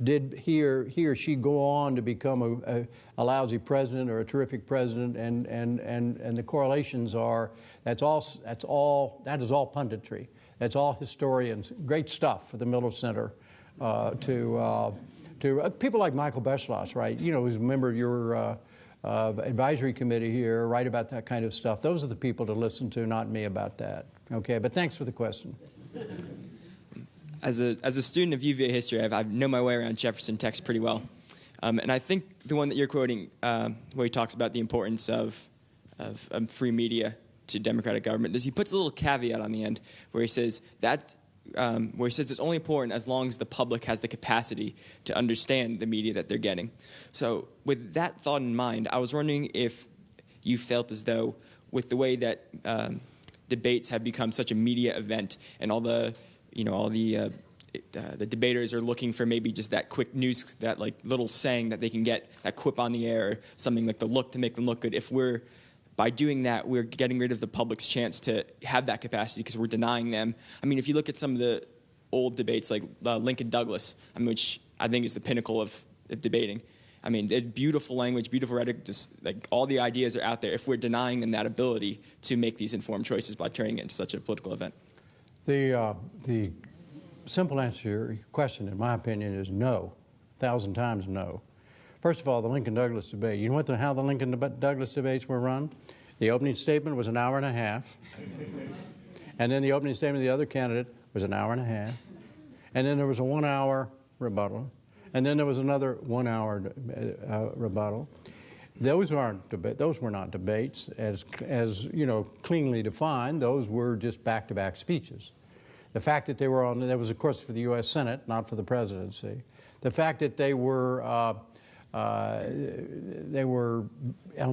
Did he or she go on to become a lousy president or a terrific president? And the correlations are that is all punditry. That's all historians. Great stuff for the Miller Center to people like Michael Beschloss, right? Who's a member of your advisory committee here, write about that kind of stuff. Those are the people to listen to, not me about that. Okay, but thanks for the question. As a student of UVA history, I know my way around Jefferson text pretty well. And I think the one that you're quoting, where he talks about the importance of free media to democratic government, he puts a little caveat on the end where he says that where he says it's only important as long as the public has the capacity to understand the media that they're getting. So with that thought in mind, I was wondering if you felt as though with the way that debates have become such a media event, and all the debaters are looking for maybe just that quick news, that like little saying that they can get, that quip on the air, or something like the look to make them look good. If by doing that, we're getting rid of the public's chance to have that capacity because we're denying them. I mean, if you look at some of the old debates like Lincoln-Douglas, which I think is the pinnacle of debating. I mean, beautiful language, beautiful rhetoric, just like all the ideas are out there. If we're denying them that ability to make these informed choices by turning it into such a political event. The simple answer to your question, in my opinion, is no, 1,000 times no. First of all, the Lincoln-Douglas debate. You know how the Lincoln-Douglas debates were run? The opening statement was an hour and a half, and then the opening statement of the other candidate was an hour and a half, and then there was a 1 hour rebuttal, and then there was another 1 hour rebuttal. Those were not debates as you know, cleanly defined. Those were just back-to-back speeches. The fact that they were on, that was of course for the U.S. Senate, not for the presidency. The fact that they were on the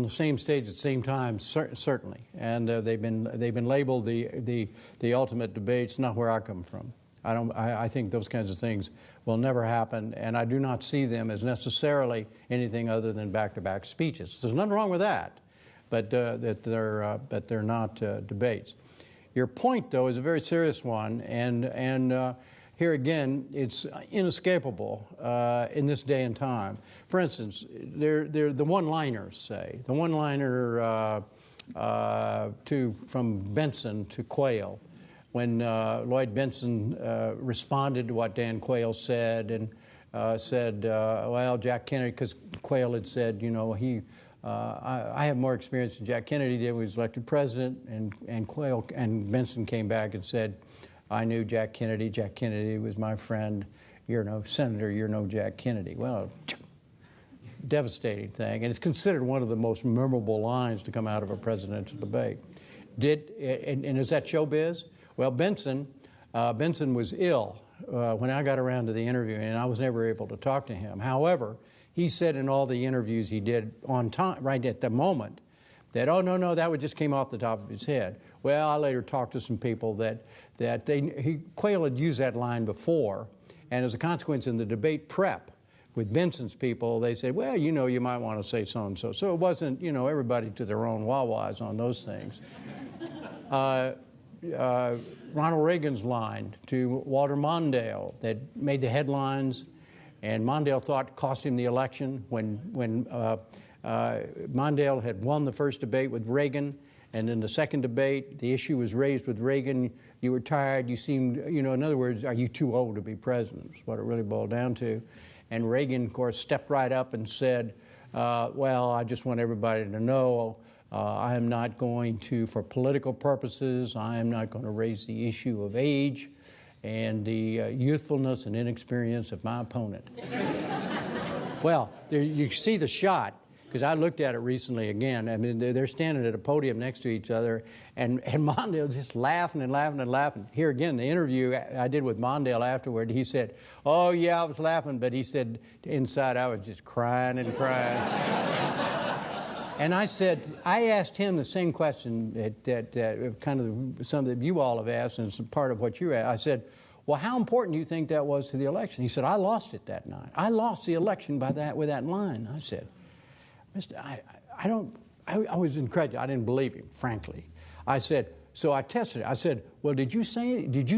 same stage at the same time, certainly, and they've been labeled the ultimate debates. Not where I come from. I think those kinds of things will never happen, and I do not see them as necessarily anything other than back-to-back speeches. There's nothing wrong with that, but they're not debates. Your point, though, is a very serious one, and here again, it's inescapable in this day and time. For instance, they're the one-liners, say. The one-liner from Benson to Quayle, when Lloyd Benson responded to what Dan Quayle said, and said, well, Jack Kennedy, because Quayle had said, you know, I have more experience than Jack Kennedy did when he was elected president, and Benson came back and said, I knew Jack Kennedy. Jack Kennedy was my friend. You're no senator. You're no Jack Kennedy. Well, devastating thing, and it's considered one of the most memorable lines to come out of a presidential debate. And is that showbiz? Well, Benson was ill when I got around to the interview, and I was never able to talk to him. However, he said in all the interviews he did on time, right at the moment, that, oh, no, that just came off the top of his head. Well, I later talked to some people that Quayle had used that line before, and as a consequence in the debate prep with Benson's people, they said, well, you know, you might want to say so-and-so. So it wasn't, you know, everybody to their own wah-wahs on those things. Ronald Reagan's line to Walter Mondale that made the headlines, and Mondale thought cost him the election when Mondale had won the first debate with Reagan, and in the second debate, the issue was raised with Reagan. You were tired. You seemed, you know, in other words, are you too old to be president? Is what it really boiled down to. And Reagan, of course, stepped right up and said, well, I just want everybody to know I am not going to, for political purposes, I am not going to raise the issue of age and the youthfulness and inexperience of my opponent. Well, there, you see the shot, because I looked at it recently again. I mean, they're standing at a podium next to each other, and Mondale just laughing and laughing and laughing. Here again, the interview I did with Mondale afterward, he said, oh, yeah, I was laughing, but he said, inside I was just crying and crying. And I asked him the same question that kind of some that you all have asked, and it's part of what you asked. I said, well, how important do you think that was to the election? He said, I lost it that night. I lost the election with that line. I said, Mister, I was incredulous. I didn't believe him, frankly. I said, so I tested it. I said, well, did you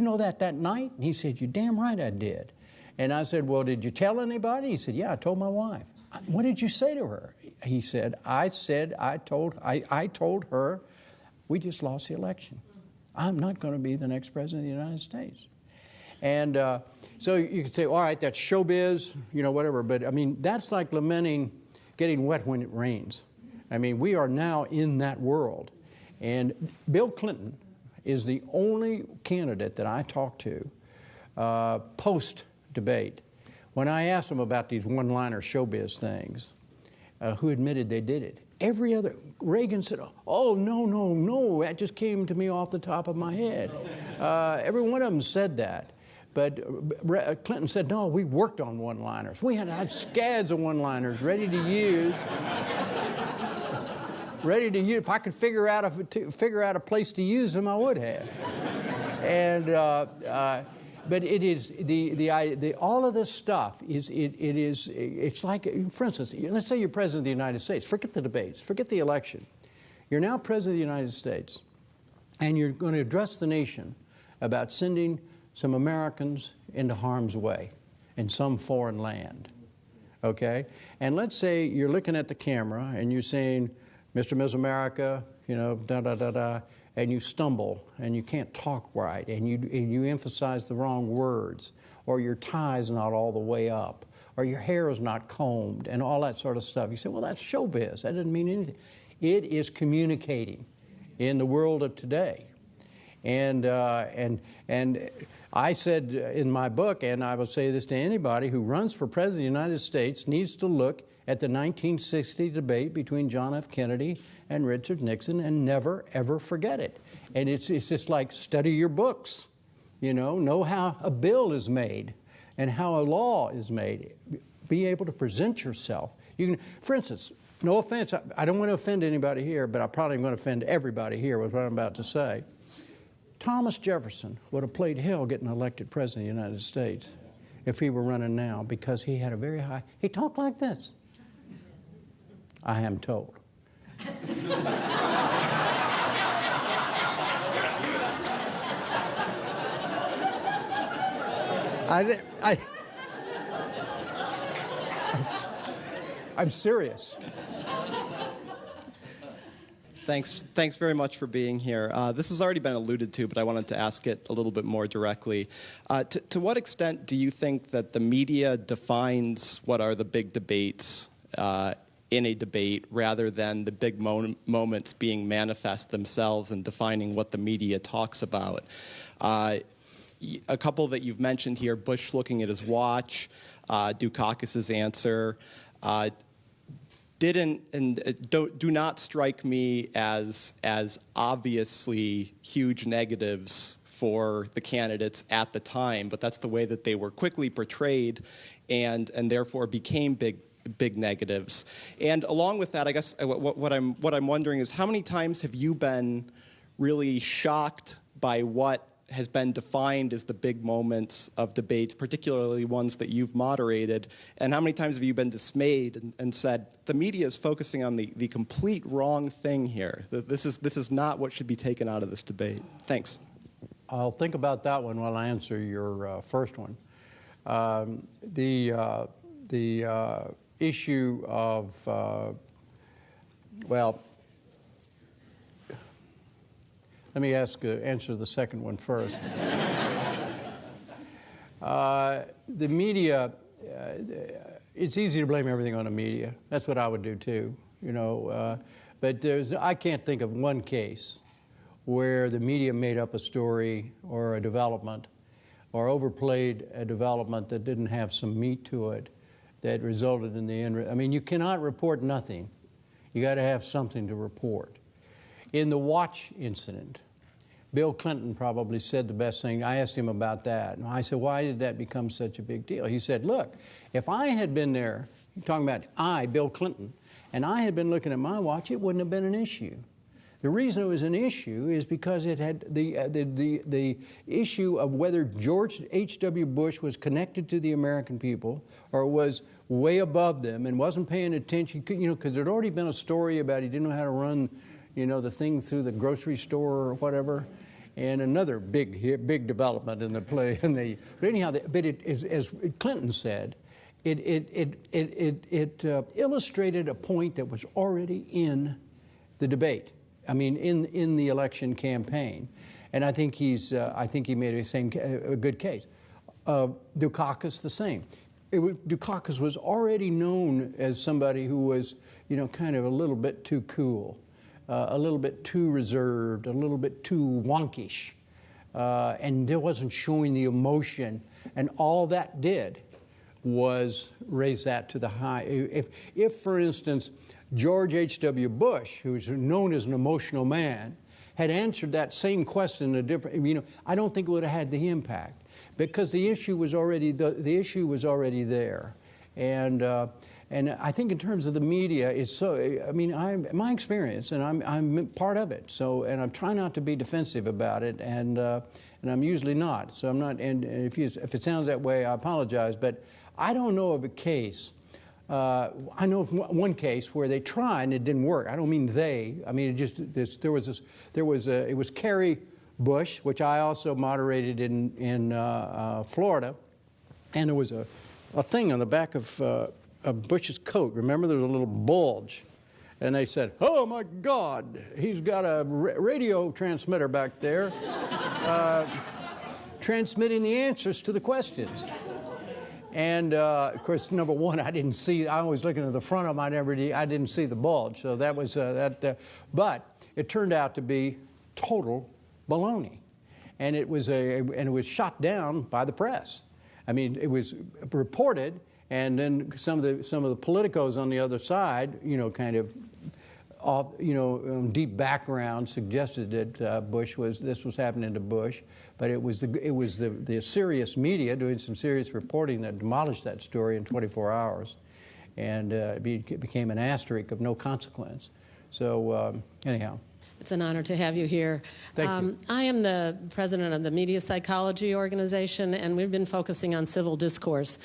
know that night? And he said, you're damn right I did. And I said, well, did you tell anybody? He said, yeah, I told my wife. What did you say to her? He said, I told her, we just lost the election. I'm not going to be the next president of the United States. And so you could say, all right, that's showbiz, you know, whatever. But, I mean, that's like lamenting getting wet when it rains. I mean, we are now in that world. And Bill Clinton is the only candidate that I talked to post-debate. When I asked him about these one-liner showbiz things, who admitted they did it. Every other, Reagan said, oh, no, that just came to me off the top of my head. Every one of them said that. But Clinton said, no, we worked on one-liners. We had scads of one-liners ready to use. If I could figure out a place to use them, I would have. And but it is all of this stuff it's like, for instance, let's say you're president of the United States. Forget the debates, forget the election. You're now president of the United States, and you're going to address the nation about sending some Americans into harm's way in some foreign land. Okay, and let's say you're looking at the camera and you're saying, Mr. and Ms. America, you know, da da da da. And you stumble, and you can't talk right, and you emphasize the wrong words, or your tie's not all the way up, or your hair is not combed, and all that sort of stuff. You say, well, that's showbiz. That doesn't mean anything. It is communicating in the world of today. And I said in my book, and I will say this to anybody who runs for president of the United States, needs to look at the 1960 debate between John F. Kennedy and Richard Nixon and never, ever forget it. And it's just like study your books, you know how a bill is made and how a law is made. Be able to present yourself. You can, for instance, no offense, I don't want to offend anybody here, but I probably am going to offend everybody here with what I'm about to say. Thomas Jefferson would have played hell getting elected president of the United States if he were running now, because he had a very high, he talked like this. I am told. I'm serious. Thanks very much for being here. This has already been alluded to, but I wanted to ask it a little bit more directly. To what extent do you think that the media defines what are the big debates in a debate, rather than the big moments being manifest themselves and defining what the media talks about? A couple that you've mentioned here, Bush looking at his watch, Dukakis's answer, do not strike me as obviously huge negatives for the candidates at the time, but that's the way that they were quickly portrayed, and therefore became big negatives. And along with that, I guess what I'm wondering is, how many times have you been really shocked by what has been defined as the big moments of debates, particularly ones that you've moderated, and how many times have you been dismayed and said, the media is focusing on the complete wrong thing here. This is not what should be taken out of this debate. Thanks. I'll think about that one while I answer your first one. The issue of, well, let me answer the second one first. The media, it's easy to blame everything on the media. That's what I would do too, you know. But I can't think of one case where the media made up a story or a development or overplayed a development that didn't have some meat to it that resulted in the end. I mean, you cannot report nothing. You got to have something to report. In the watch incident, Bill Clinton probably said the best thing. I asked him about that. And I said, why did that become such a big deal? He said, look, if I had been there, talking about Bill Clinton, and I had been looking at my watch, it wouldn't have been an issue. The reason it was an issue is because it had the issue of whether George H.W. Bush was connected to the American people or was way above them and wasn't paying attention, you know, because there'd already been a story about he didn't know how to run, you know, the thing through the grocery store or whatever, and another big development in the play. But anyhow, as Clinton said, it illustrated a point that was already in the debate. I mean, in the election campaign, and I think he made a good case. Dukakis the same. Dukakis was already known as somebody who was, you know, kind of a little bit too cool, a little bit too reserved, a little bit too wonkish, and there wasn't showing the emotion, and all that did was raise that to the high. If for instance, George H.W. Bush, who's known as an emotional man, had answered that same question in a different, I don't think it would have had the impact, because the issue was already there, and I think in terms of the media, it's so. My experience, and I'm part of it. So, and I'm trying not to be defensive about it, and I'm usually not. So I'm not. And if it sounds that way, I apologize. But I don't know of a case. I know of one case where they tried and it didn't work. I don't mean they. I mean it was Kerry Bush, which I also moderated in Florida, and there was a thing on the back of Bush's coat. Remember, there was a little bulge, and they said, "Oh my God, he's got a radio transmitter back there, transmitting the answers to the questions." And of course, number one, I didn't see. I was looking at the front of them. I didn't see the bulge. So that was that. But it turned out to be total baloney, and it was shot down by the press. I mean, it was reported, and then some of the politicos on the other side, kind of off, deep background suggested that this was happening to Bush, but it was the serious media doing some serious reporting that demolished that story in 24 hours, and it became an asterisk of no consequence. So anyhow. It's an honor to have you here. Thank you. I am the president of the Media Psychology Organization, and we've been focusing on civil discourse.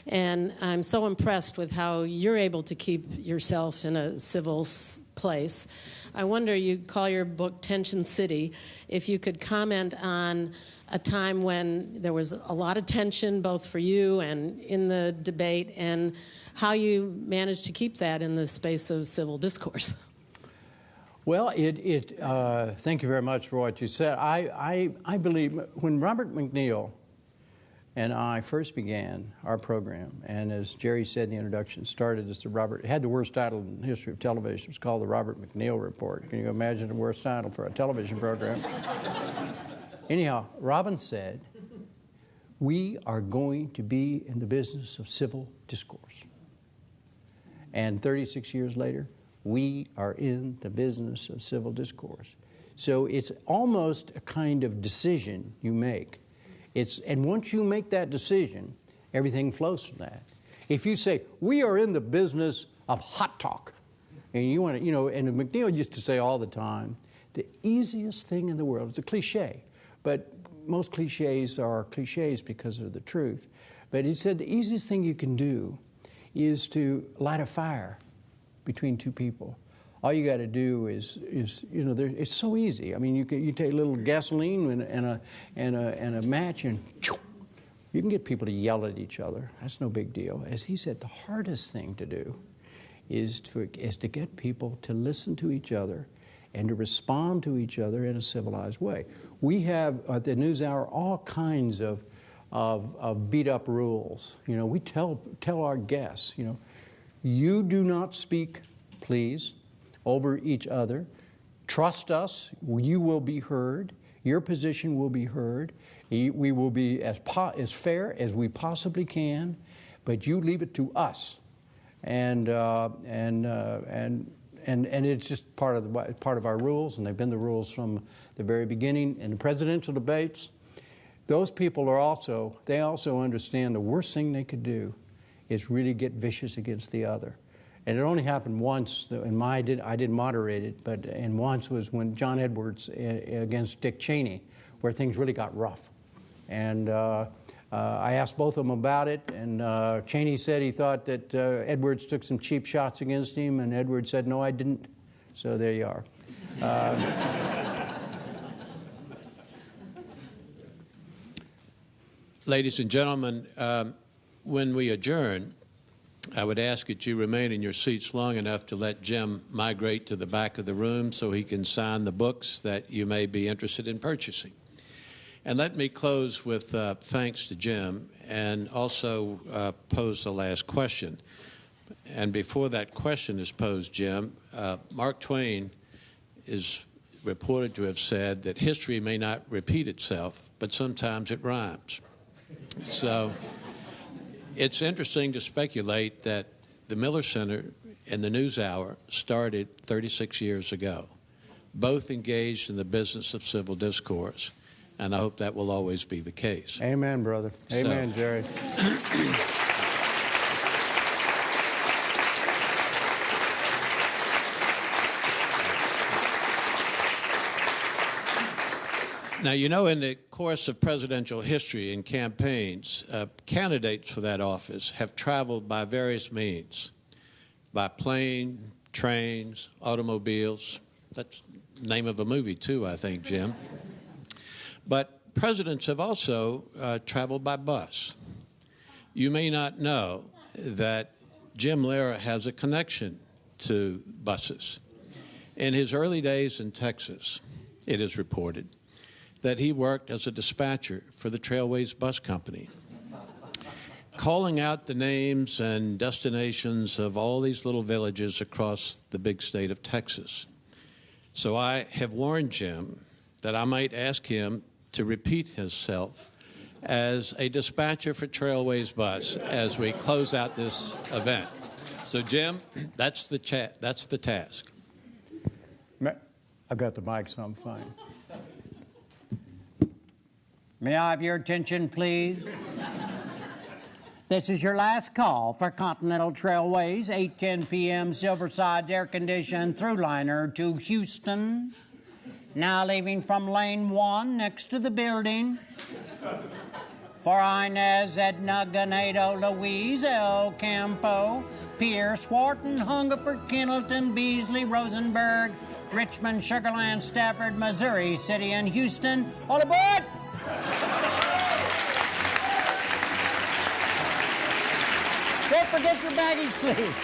And I'm so impressed with how you're able to keep yourself in a civil place. I wonder, you call your book Tension City, if you could comment on a time when there was a lot of tension, both for you and in the debate, and how you managed to keep that in the space of civil discourse. Well, thank you very much for what you said. I believe when Robert McNeil and I first began our program, and as Jerry said in the introduction, started as it had the worst title in the history of television. It was called the Robert McNeil Report. Can you imagine the worst title for a television program? Anyhow, Robin said, we are going to be in the business of civil discourse. And 36 years later, we are in the business of civil discourse. So it's almost a kind of decision you make. And once you make that decision, everything flows from that. If you say, we are in the business of hot talk, and you want to, and McNeil used to say all the time, the easiest thing in the world, it's a cliche, but most cliches are cliches because of the truth. But he said the easiest thing you can do is to light a fire between two people. All you got to do is it's so easy. I mean, you take a little gasoline and a match, and you can get people to yell at each other. That's no big deal. As he said, the hardest thing to do is to get people to listen to each other and to respond to each other in a civilized way. We have at the NewsHour all kinds of beat-up rules. We tell our guests, you do not speak, please, over each other. Trust us. You will be heard. Your position will be heard. We will be as fair as we possibly can, but you leave it to us. And it's just part of our rules, and they've been the rules from the very beginning. In the presidential debates, those people they also understand the worst thing they could do is really get vicious against the other. And it only happened once, I didn't moderate it, and once was when John Edwards against Dick Cheney, where things really got rough. And I asked both of them about it, and Cheney said he thought that Edwards took some cheap shots against him, and Edwards said, no, I didn't. So there you are. Ladies and gentlemen, when we adjourn, I would ask that you remain in your seats long enough to let Jim migrate to the back of the room so he can sign the books that you may be interested in purchasing. And let me close with thanks to Jim, and also pose the last question. And before that question is posed, Jim, Mark Twain is reported to have said that history may not repeat itself, but sometimes it rhymes. So It's interesting to speculate that the Miller Center and the NewsHour started 36 years ago, both engaged in the business of civil discourse, and I hope that will always be the case. Amen, brother. Amen, Jerry. Now, you know, in the course of presidential history and campaigns, candidates for that office have traveled by various means, by plane, trains, automobiles. That's the name of a movie, too, I think, Jim. But presidents have also traveled by bus. You may not know that Jim Lehrer has a connection to buses. In his early days in Texas, it is reported that he worked as a dispatcher for the Trailways Bus Company, calling out the names and destinations of all these little villages across the big state of Texas. So I have warned Jim that I might ask him to repeat himself as a dispatcher for Trailways Bus as we close out this event. So, Jim, that's the task. I've got the mic, so I'm fine. May I have your attention, please? This is your last call for Continental Trailways, 8:10 p.m. Silverside's air-conditioned through-liner to Houston. Now leaving from lane 1 next to the building. For Inez, Edna, Ganado, Louise, El Campo, Pierce, Wharton, Hungerford, Kendleton, Beasley, Rosenberg, Richmond, Sugar Land, Stafford, Missouri City, and Houston. All aboard! Don't forget your baggage, please.